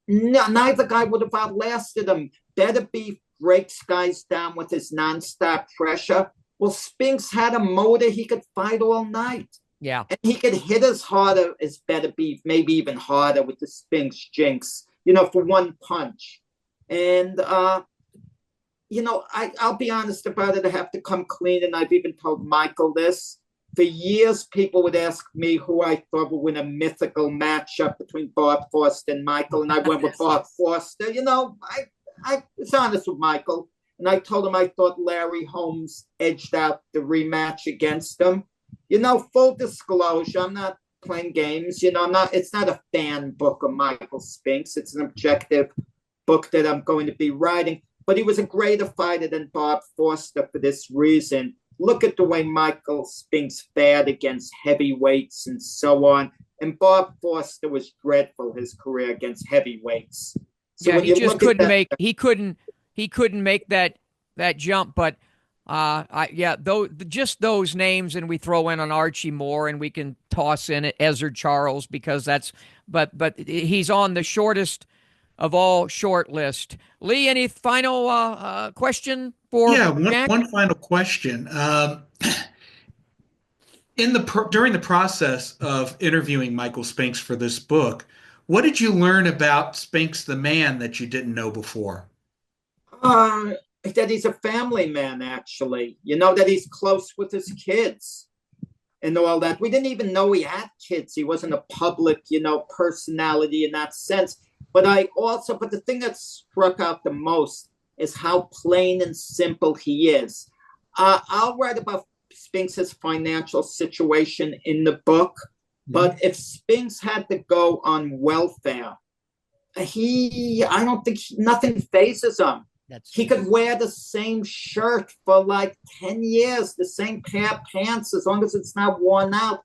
neither guy would have outlasted him. Beterbiev breaks guys down with his nonstop pressure. Well, Spinks had a motor. He could fight all night. Yeah. And he could hit as harder as Beterbiev, maybe even harder with the Spinks jinx, you know, for one punch. And, you know, I'll be honest about it. I have to come clean. And I've even told Michael this. For years, people would ask me who I thought would win a mythical matchup between Bob Foster and Michael. And I went with Bob Foster. You know, I was honest with Michael. And I told him I thought Larry Holmes edged out the rematch against him. You know, full disclosure, I'm not playing games. You know, it's not a fan book of Michael Spinks. It's an objective book that I'm going to be writing. But he was a greater fighter than Bob Foster for this reason. Look at the way Michael Spinks fared against heavyweights and so on. And Bob Foster was dreadful, his career against heavyweights. So Yeah, when he you just look at couldn't that, make he couldn't make that jump. But just those names, and we throw in on Archie Moore, and we can toss in Ezra Charles because that's. But he's on the shortest of all short list. Lee, any final question for Yeah, Jack? one final question. During the process of interviewing Michael Spinks for this book, what did you learn about Spinks the man that you didn't know before? that he's a family man, actually. That he's close with his kids and all that. We didn't even know he had kids. He wasn't a public, personality in that sense. But the thing that struck out the most is how plain and simple he is. I'll write about Spinks's financial situation in the book, but if Spinks had to go on welfare, I don't think nothing phases him. He could wear the same shirt for like 10 years, the same pair of pants, as long as it's not worn out.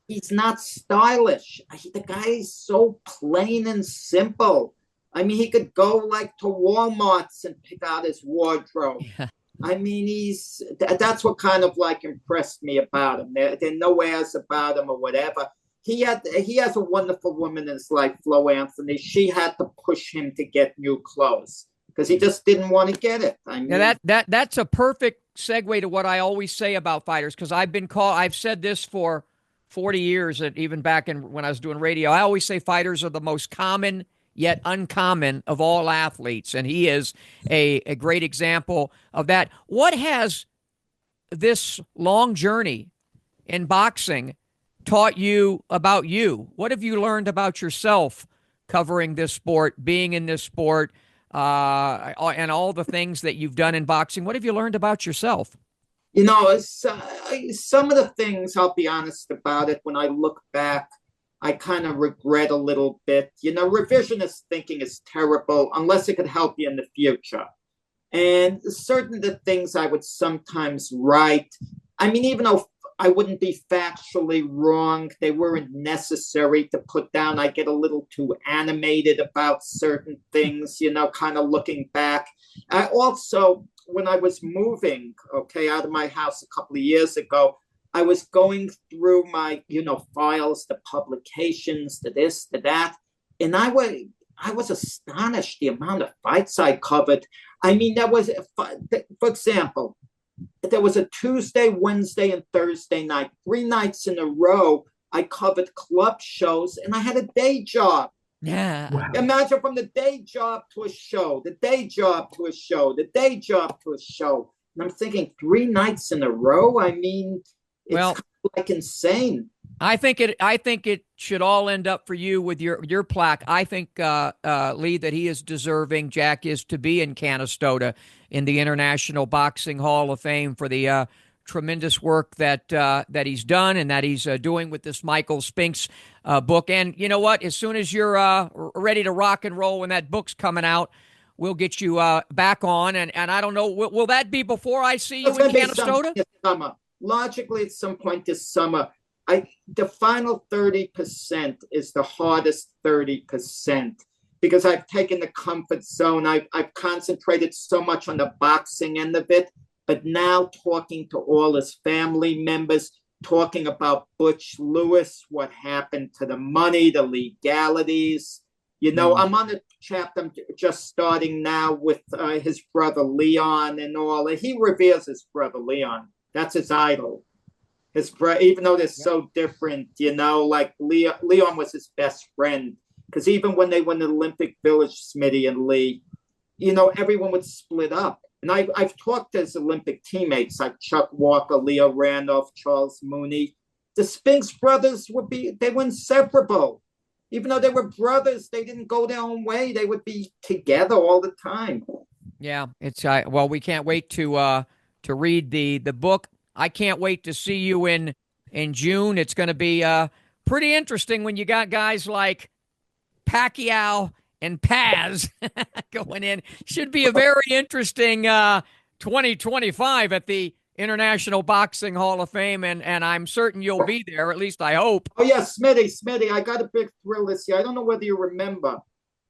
He's not stylish. The guy is so plain and simple. I mean, he could go like to Walmart's and pick out his wardrobe. Yeah. I mean, that's what kind of like impressed me about him. There are no airs about him or whatever. He has a wonderful woman in his life, Flo Anthony. She had to push him to get new clothes because he just didn't want to get it. I mean, now that's a perfect segue to what I always say about fighters, because I've said this for 40 years, even back when I was doing radio. I always say fighters are the most common yet uncommon of all athletes, and he is a great example of that. What has this long journey in boxing taught you about you? What have you learned about yourself covering this sport, being in this sport, and all the things that you've done in boxing? What have you learned about yourself? Some of the things, I'll be honest about it, when I look back, I kind of regret a little bit. Revisionist thinking is terrible unless it could help you in the future. And certain of the things I would sometimes write, I mean, even though I wouldn't be factually wrong, they weren't necessary to put down. I get a little too animated about certain things, kind of looking back. I also, when I was moving, out of my house a couple of years ago, I was going through my, files, the publications, the this, the that, and I was astonished the amount of fights I covered. I mean, for example, there was a Tuesday, Wednesday, and Thursday night, 3 nights in a row. I covered club shows, and I had a day job. Yeah. Wow. Imagine from the day job to a show, the day job to a show, the day job to a show. And I'm thinking 3 nights in a row. I mean, it's kind of like insane. I think it should all end up for you with your plaque. I think Lee, that he is deserving. Jack is to be in Canastota in the International Boxing Hall of Fame for the tremendous work that he's done and that he's doing with this Michael Spinks book. And you know what? As soon as you're ready to rock and roll when that book's coming out, we'll get you back on. And I don't know, will that be before I see you in Canastota? Summer. Logically, at some point this summer. The final 30% is the hardest 30% because I've taken the comfort zone. I've concentrated so much on the boxing end of it, but now talking to all his family members, talking about Butch Lewis, what happened to the money, the legalities. I'm on a chapter I'm just starting now with his brother Leon and all. He reveres his brother Leon. That's his idol. Even though they're so different, like Leon was his best friend. Because even when they went to the Olympic Village, Smitty and Lee, everyone would split up. And I've talked to his Olympic teammates like Chuck Walker, Leo Randolph, Charles Mooney. The Spinks brothers they were inseparable. Even though they were brothers, they didn't go their own way. They would be together all the time. Yeah, it's we can't wait to read the book. I can't wait to see you in June. It's going to be pretty interesting when you got guys like Pacquiao and Paz going in. Should be a very interesting 2025 at the International Boxing Hall of Fame, and I'm certain you'll be there. At least I hope. Oh yeah, Smitty, I got a big thrill this year. I don't know whether you remember.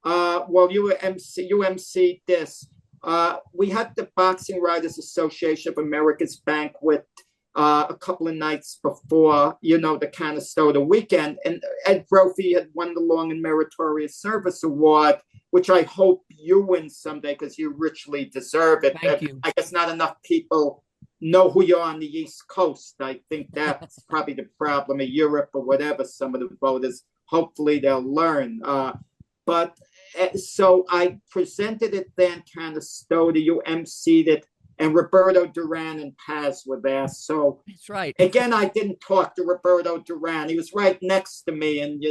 Well, UMC this. We had the Boxing Writers Association of America's banquet a couple of nights before, the Canastota weekend. And Ed Brophy had won the Long and Meritorious Service Award, which I hope you win someday because you richly deserve it. Thank you. I guess not enough people know who you are on the East Coast. I think that's probably the problem of Europe or whatever. Some of the voters, hopefully they'll learn. But so I presented it then, Canastota, you emceed it, and Roberto Duran and Paz were there. So that's right. Again, I didn't talk to Roberto Duran. He was right next to me, and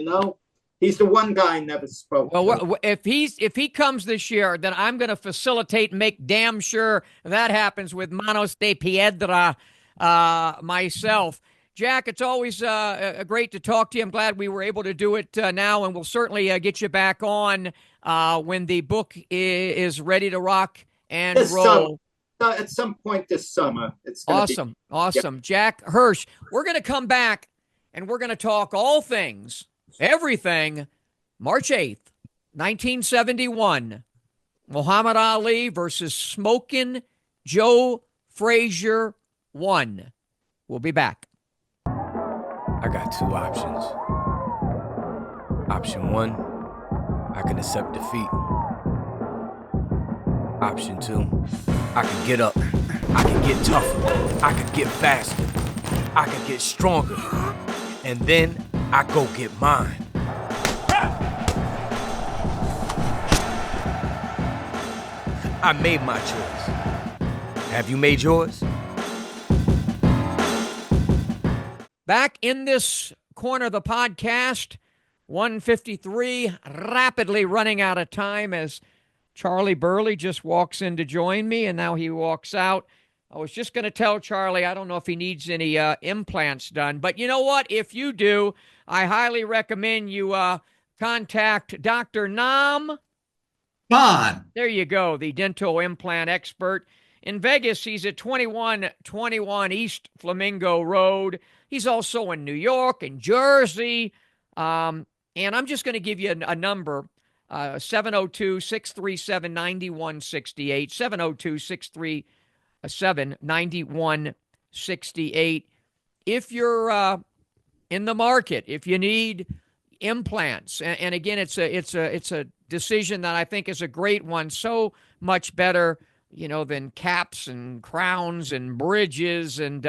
he's the one guy I never spoke to. If he comes this year, then I'm going to facilitate and make damn sure that happens with Manos de Piedra myself. Jack, it's always great to talk to you. I'm glad we were able to do it now, and we'll certainly get you back on when the book is ready to rock and roll. At some point this summer. It's awesome. Awesome. Yep. Jack Hirsch, we're going to come back, and we're going to talk all things, everything, March 8th, 1971, Muhammad Ali versus Smokin' Joe Frazier I. We'll be back. I got two options. Option one, I can accept defeat. Option two, I can get up. I can get tougher. I can get faster. I can get stronger. And then I go get mine. I made my choice. Have you made yours? Back in this corner of the podcast, 153, rapidly running out of time as Charlie Burley just walks in to join me, and now he walks out. I was just going to tell Charlie, I don't know if he needs any implants done, but you know what? If you do, I highly recommend you contact Dr. Nam Bond. There you go, the dental implant expert. In Vegas, he's at 2121 East Flamingo Road. He's also in New York and Jersey. And I'm just going to give you a number, 702-637-9168, 702-637-9168. If you're in the market, if you need implants, and again, it's a decision that I think is a great one, so much better than caps and crowns and bridges and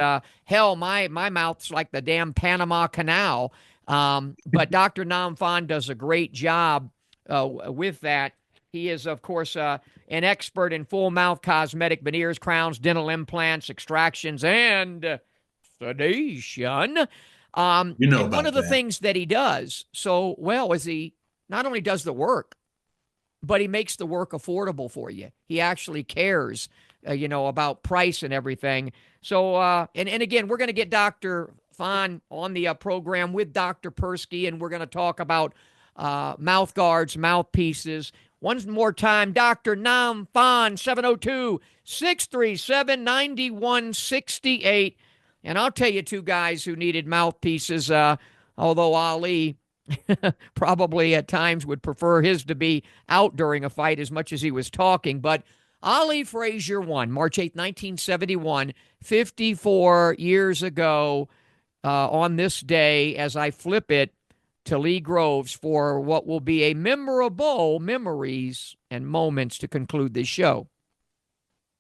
hell, my mouth's like the damn Panama Canal. But Dr. Namfan does a great job with that. He is, of course, an expert in full mouth cosmetic veneers, crowns, dental implants, extractions, and sedation. One of the things that he does so well is he not only does the work, but he makes the work affordable for you. He actually cares, about price and everything. So, and again, we're going to get Dr. Fahn on the program with Dr. Persky, and we're going to talk about mouth guards, mouthpieces. One more time, Dr. Nam Fahn, 702-637-9168. And I'll tell you two guys who needed mouthpieces, although Ali probably at times would prefer his to be out during a fight as much as he was talking. But Ali Frazier won March 8, 1971, 54 years ago on this day, as I flip it to Lee Groves for what will be a memorable memories and moments to conclude this show.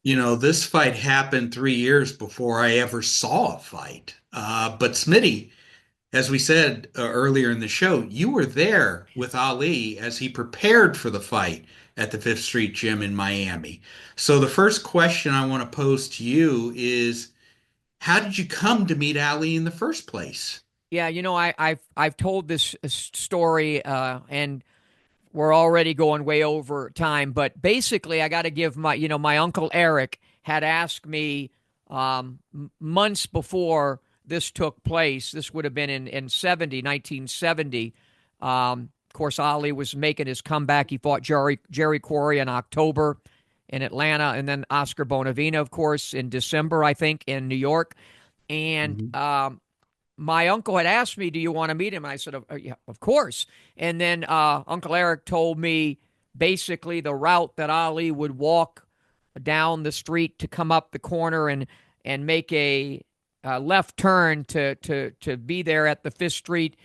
This fight happened 3 years before I ever saw a fight. But Smitty, as we said earlier in the show, you were there with Ali as he prepared for the fight at the Fifth Street Gym in Miami. So the first question I want to pose to you is, how did you come to meet Ali in the first place? Yeah, I've told this story, and we're already going way over time. But basically, I got to give my Uncle Eric had asked me months before this took place. This would have been in 1970. Of course, Ali was making his comeback. He fought Jerry Quarry in October in Atlanta, and then Oscar Bonavena, of course, in December, I think, in New York. And my uncle had asked me, do you want to meet him? And I said, yeah, of course. And then Uncle Eric told me basically the route that Ali would walk down the street to come up the corner and make a left turn to be there at the Fifth Street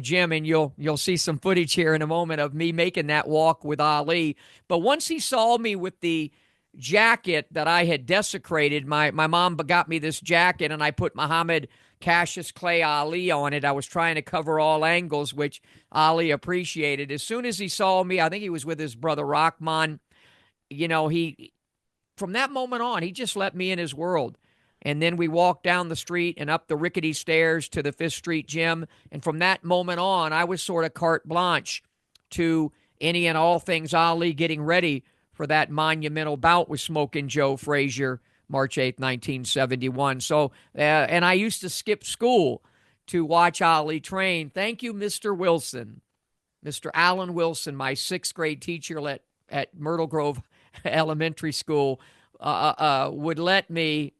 gym. And you'll see some footage here in a moment of me making that walk with Ali. But once he saw me with the jacket that I had desecrated, my mom got me this jacket, and I put Muhammad Cassius Clay Ali on it. I was trying to cover all angles, which Ali appreciated. As soon as he saw me, I think he was with his brother Rahman, he from that moment on, he just let me in his world. And then we walked down the street and up the rickety stairs to the Fifth Street gym. And from that moment on, I was sort of carte blanche to any and all things Ali, getting ready for that monumental bout with Smokin' Joe Frazier, March 8th, 1971. So, and I used to skip school to watch Ali train. Thank you, Mr. Wilson. Mr. Alan Wilson, my sixth grade teacher at Myrtle Grove Elementary School, would let me,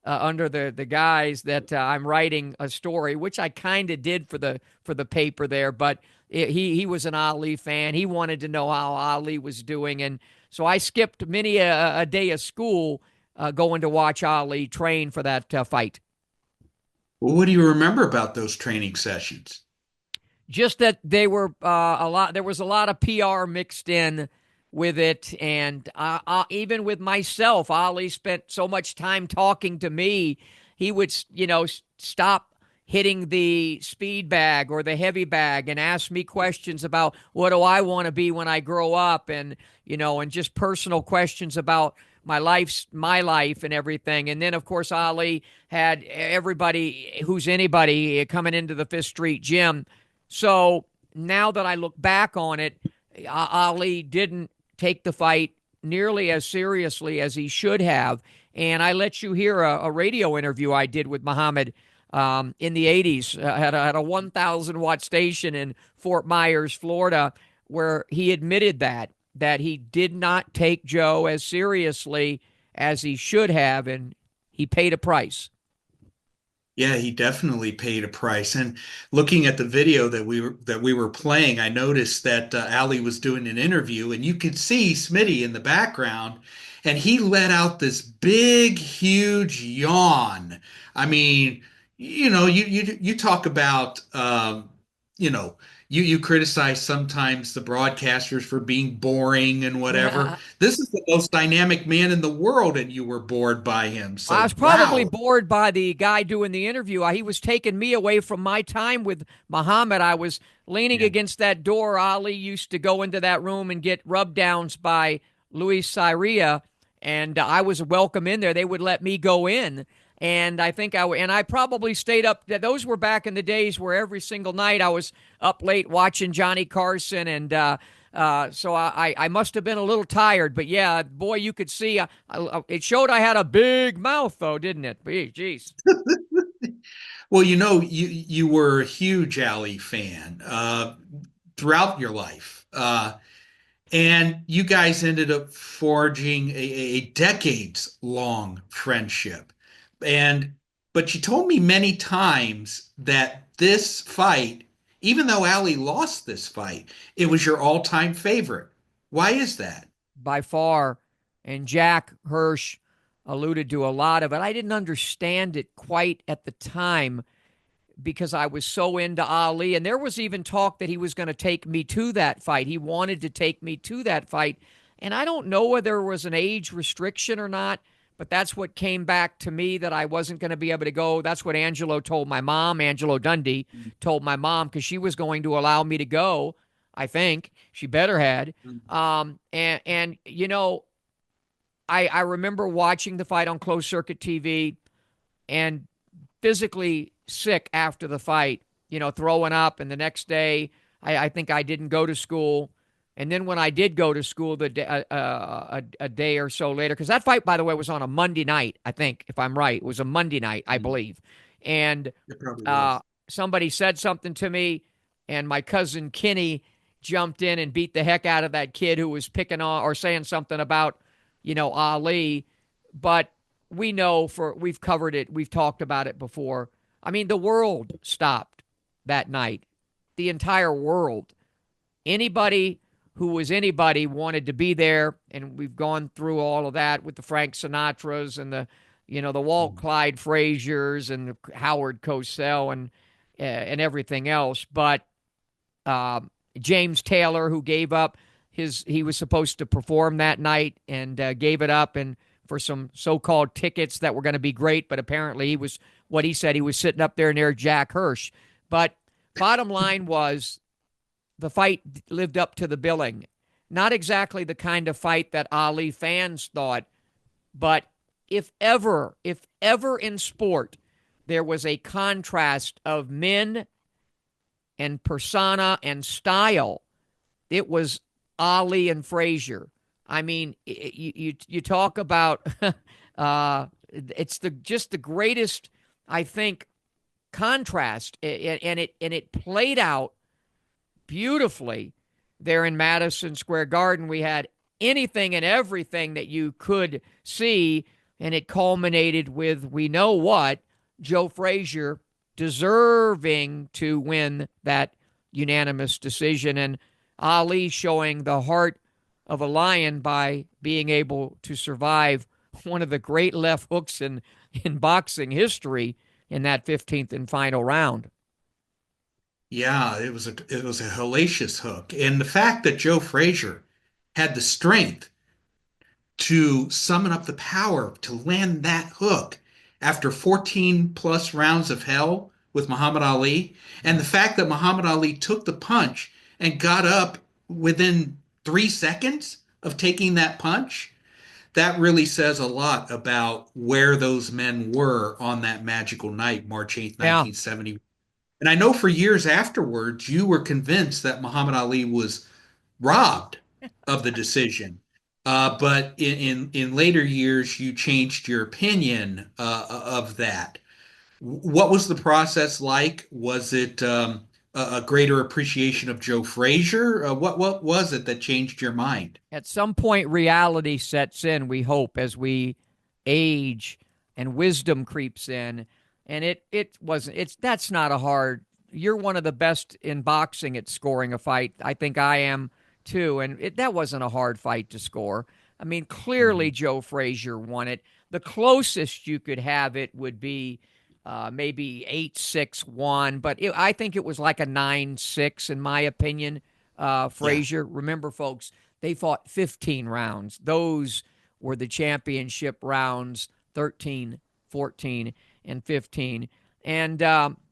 under the guise that I'm writing a story, which I kind of did for the paper there, but he was an Ali fan. He wanted to know how Ali was doing, and so I skipped many a day of school going to watch Ali train for that fight. Well, what do you remember about those training sessions? Just that they were there was a lot of PR mixed in with it, and even with myself, Ali spent so much time talking to me. He would, stop hitting the speed bag or the heavy bag and ask me questions about what do I want to be when I grow up, and and just personal questions about my life and everything. And then, of course, Ali had everybody who's anybody coming into the Fifth Street gym. So now that I look back on it, Ali didn't take the fight nearly as seriously as he should have. And I let you hear a radio interview I did with Muhammad in the 80s at a 1,000-watt station in Fort Myers, Florida, where he admitted that he did not take Joe as seriously as he should have, and he paid a price. Yeah, he definitely paid a price. And looking at the video that we were playing, I noticed that Ali was doing an interview, and you could see Smitty in the background, and he let out this big, huge yawn. I mean, you talk about, you criticize sometimes the broadcasters for being boring and whatever. Yeah. This is the most dynamic man in the world, and you were bored by him. So I was probably wow. bored by the guy doing the interview. He was taking me away from my time with Muhammad. I was leaning against that door. Ali used to go into that room and get rub downs by Luis Syria, and I was welcome in there. They would let me go in. And I think I probably stayed up. Those were back in the days where every single night I was up late watching Johnny Carson, and so I must have been a little tired. But yeah, boy, you could see it showed I had a big mouth, though, didn't it? Jeez. Well, you were a huge Ali fan throughout your life, and you guys ended up forging a decades-long friendship. But you told me many times that this fight, even though Ali lost this fight, it was your all-time favorite. Why is that? By far. And Jack Hirsch alluded to a lot of it. I didn't understand it quite at the time because I was so into Ali. And there was even talk that he was going to take me to that fight. He wanted to take me to that fight. And I don't know whether there was an age restriction or not. But that's what came back to me, that I wasn't going to be able to go. That's what Angelo told my mom. Angelo Dundee told my mom, because she was going to allow me to go. I think she better had. And I remember watching the fight on closed circuit TV and physically sick after the fight, throwing up. And the next day, I think I didn't go to school. And then when I did go to school a day or so later, because that fight, by the way, was on a Monday night, I think, if I'm right. It was a Monday night, I believe. And somebody said something to me, and my cousin Kenny jumped in and beat the heck out of that kid who was picking on or saying something about, Ali. But we know we've covered it. We've talked about it before. I mean, the world stopped that night. The entire world. Anybody who was anybody wanted to be there. And we've gone through all of that with the Frank Sinatras and the Walt Clyde Fraziers and the Howard Cosell and everything else. But James Taylor, who gave up he was supposed to perform that night and gave it up, and for some so-called tickets that were going to be great, but apparently he said he was sitting up there near Jack Hirsch. But bottom line was, the fight lived up to the billing. Not exactly the kind of fight that Ali fans thought, but if ever in sport there was a contrast of men and persona and style, it was Ali and Frazier. I mean, you talk about it's just the greatest, I think, contrast, and it played out beautifully there in Madison Square Garden. We had anything and everything that you could see, and it culminated with, we know what, Joe Frazier deserving to win that unanimous decision, and Ali showing the heart of a lion by being able to survive one of the great left hooks in boxing history in that 15th and final round. Yeah, it was a hellacious hook. And the fact that Joe Frazier had the strength to summon up the power to land that hook after 14 plus rounds of hell with Muhammad Ali, and the fact that Muhammad Ali took the punch and got up within 3 seconds of taking that punch, that really says a lot about where those men were on that magical night, March 8th, 1970. And I know for years afterwards, you were convinced that Muhammad Ali was robbed of the decision. But in later years, you changed your opinion of that. What was the process like? Was it a greater appreciation of Joe Frazier? What was it that changed your mind? At some point, reality sets in, we hope, as we age and wisdom creeps in. And that's not a hard, you're one of the best in boxing at scoring a fight. I think I am too. And that wasn't a hard fight to score. I mean, clearly Joe Frazier won it. The closest you could have it would be maybe 8-6-1, but I think it was like a 9-6 in my opinion. Frazier, remember folks, they fought 15 rounds. Those were the championship rounds, 13, 14, and 15. And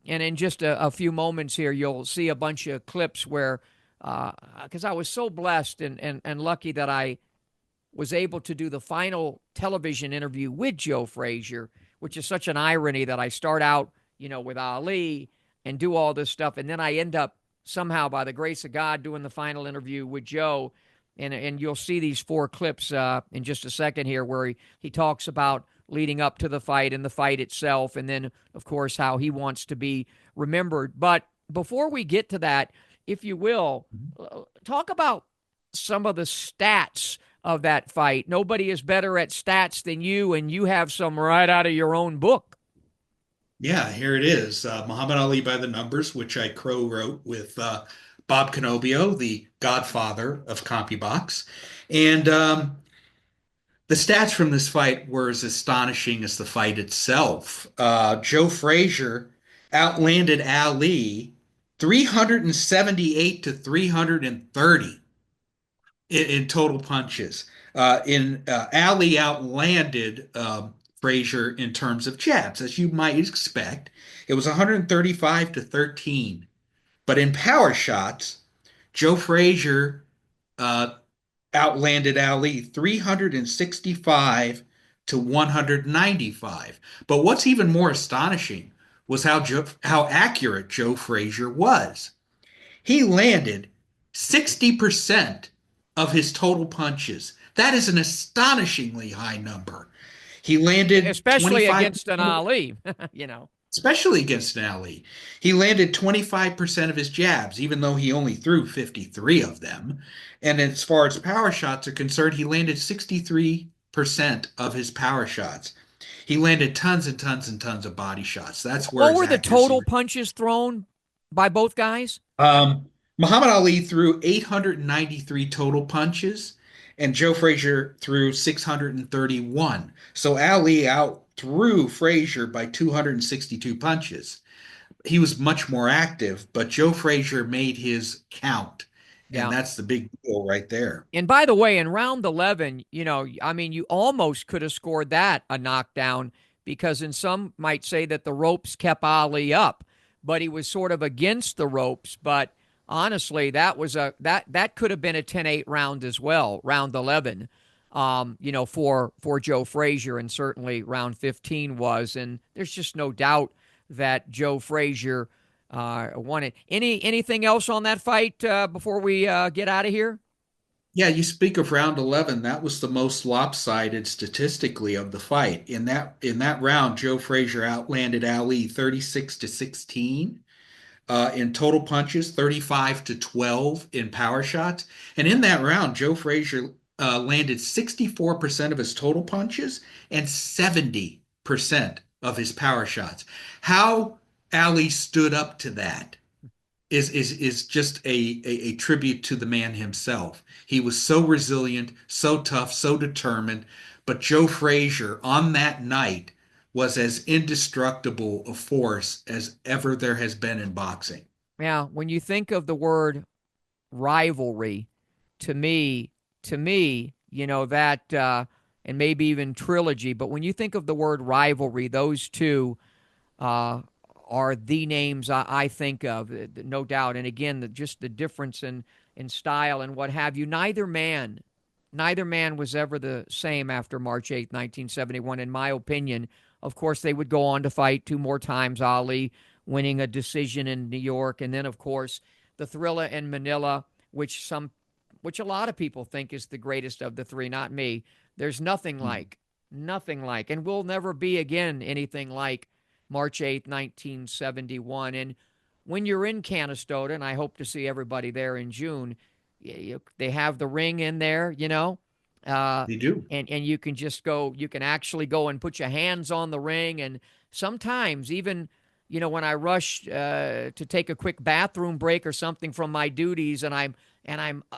in just a few moments here, you'll see a bunch of clips where, because I was so blessed and lucky that I was able to do the final television interview with Joe Frazier, which is such an irony that I start out, with Ali and do all this stuff, and then I end up somehow, by the grace of God, doing the final interview with Joe. And you'll see these 4 clips in just a second here where he talks about leading up to the fight and the fight itself, and then, of course, how he wants to be remembered. But before we get to that, if you will, talk about some of the stats of that fight. Nobody is better at stats than you, and you have some right out of your own book. Yeah, here it is. Muhammad Ali by the Numbers, which I co-wrote with Bob Canobio, the godfather of CompuBox. And the stats from this fight were as astonishing as the fight itself. Joe Frazier outlanded Ali 378 to 330 in total punches. Ali outlanded Frazier in terms of jabs, as you might expect. It was 135 to 13. But in power shots, Joe Frazier outlanded Ali 365 to 195. But what's even more astonishing was how accurate Joe Frazier was. He landed 60% of his total punches. That is an astonishingly high number. He landed, especially against an Ali, Especially against an Ali. He landed 25% of his jabs, even though he only threw 53 of them. And as far as power shots are concerned, he landed 63% of his power shots. He landed tons and tons and tons of body shots. That's where. What were the total punches thrown by both guys? Muhammad Ali threw 893 total punches, and Joe Frazier threw 631. So Ali out threw Frazier by 262 punches. He was much more active, but Joe Frazier made his count. And Yeah. that's the big deal right there. And by the way, in round 11, I mean, you almost could have scored that a knockdown because in some might say that the ropes kept Ali up, but he was sort of against the ropes. But honestly, that could have been a 10-8 round as well, round 11, for Joe Frazier, and certainly round 15 was. And there's just no doubt that Joe Frazier won it. Anything else on that fight before we get out of here? Yeah, you speak of round 11. That was the most lopsided statistically of the fight. In that round, Joe Frazier outlanded Ali 36-16 in total punches, 35-12 in power shots. And in that round, Joe Frazier landed 64% of his total punches and 70% of his power shots. How Ali stood up to that is just a tribute to the man himself. He was so resilient, so tough, so determined. But Joe Frazier on that night was as indestructible a force as ever there has been in boxing. Yeah, when you think of the word rivalry, to me, that and maybe even trilogy, but when you think of the word rivalry, those two are the names I think of, no doubt. And again, just the difference in style and what have you. Neither man was ever the same after March 8th, 1971, in my opinion. Of course, they would go on to fight two more times, Ali winning a decision in New York, and then, of course, the Thrilla in Manila, which a lot of people think is the greatest of the three, not me. There's nothing like, and will never be again anything like March 8th, 1971. And when you're in Canastota, and I hope to see everybody there in June, they have the ring in there, They do. and you can just go, you can actually go and put your hands on the ring. And sometimes even, when I rush to take a quick bathroom break or something from my duties, and I'm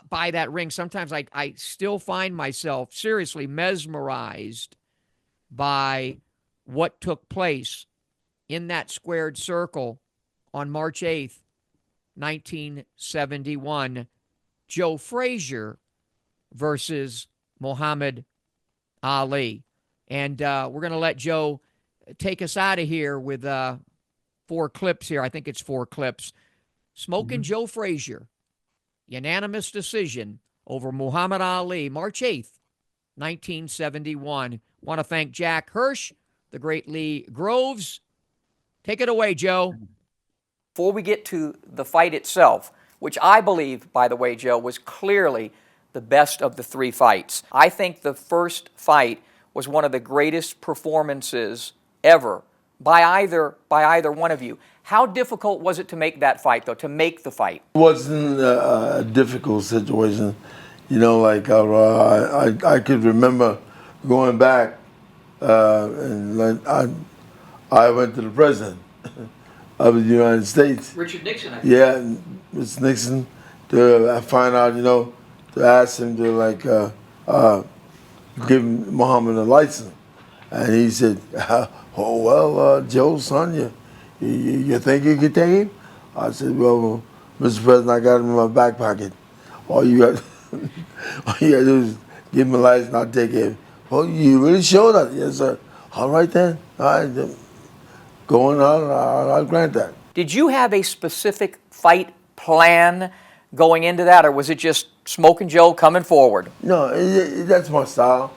by that ring, sometimes I still find myself seriously mesmerized by what took place in that squared circle on March 8th, 1971, Joe Frazier versus Muhammad Ali. And we're going to let Joe take us out of here with 4 clips here. I think it's 4 clips. Smoking Joe Frazier, unanimous decision over Muhammad Ali, March 8th, 1971. Want to thank Jack Hirsch, the great Lee Groves. Take it away, Joe. Before we get to the fight itself, which I believe, by the way, Joe, was clearly the best of the 3 fights. I think the first fight was one of the greatest performances ever by either one of you. How difficult was it to make that fight, though, to make the fight? It wasn't a difficult situation. I could remember going back and I went to the president of the United States. Richard Nixon, I think. Yeah, Mr. Nixon, to find out, to ask him to give Muhammad a license. And he said, oh, well, Joe, son, you think you could take him? I said, well, Mr. President, I got him in my back pocket. All you got to do is give him a license, I'll take him. Well, you really showed that. Yes, sir. All right, then. All right, going on, I'll grant that. Did you have a specific fight plan going into that, or was it just Smoking Joe coming forward? No, that's my style.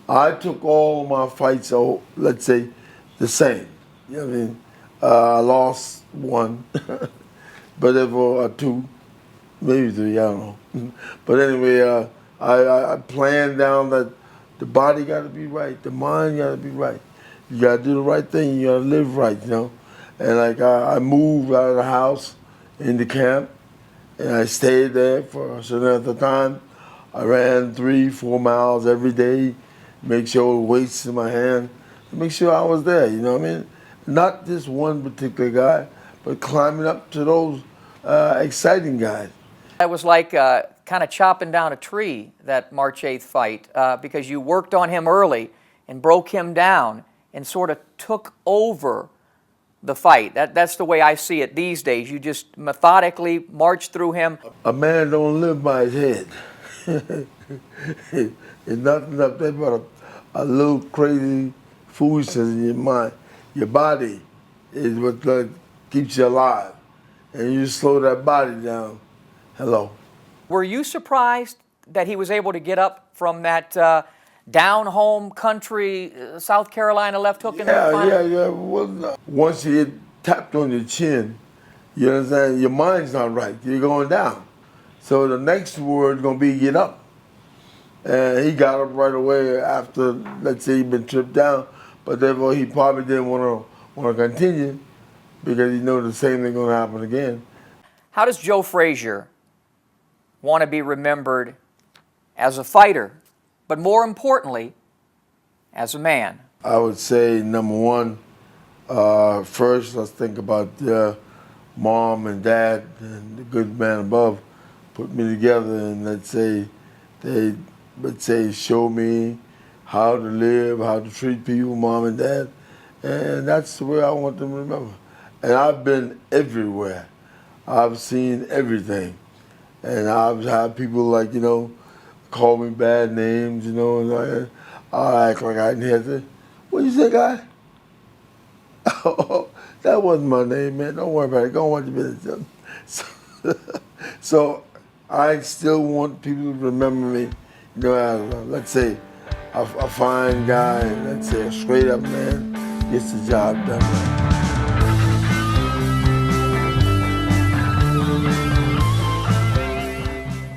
I took all my fights, let's say, the same. You know what I mean? I lost 1, but there were 2, maybe 3, I don't know. But anyway, I planned down that the body got to be right, the mind got to be right. You got to do the right thing, you got to live right, And I moved out of the house into camp, and I stayed there for a certain amount of time. I ran 3-4 miles every day, make sure the weights in my hand, make sure I was there, you know what I mean? Not just one particular guy, but climbing up to those exciting guys. That was like kind of chopping down a tree, that March 8th fight, because you worked on him early and broke him down and sort of took over the fight. That's the way I see it these days. You just methodically march through him. A man don't live by his head. It's nothing up there but a little crazy foolishness in your mind. Your body is what keeps you alive. And you slow that body down. Hello. Were you surprised that he was able to get up from that down-home country South Carolina left hook in the final? Yeah. Well, once you get tapped on your chin, you understand, your mind's not right. You're going down. So the next word is going to be get up. And he got up right away after, let's say, he'd been tripped down, but therefore he probably didn't want to continue because he knew the same thing going to happen again. How does Joe Frazier want to be remembered as a fighter, but more importantly, as a man? I would say, number one, first, let's think about mom and dad and the good man above put me together, and let's say show me how to live, how to treat people, mom and dad, and that's the way I want them to remember. And I've been everywhere. I've seen everything. And I've had people call me bad names, and I act like I didn't hear it. What you say, guy? Oh, that wasn't my name, man. Don't worry about it. Go on, watch your business. So I still want people to remember me, as, let's say, a fine guy, let's say a straight up man, gets the job done right.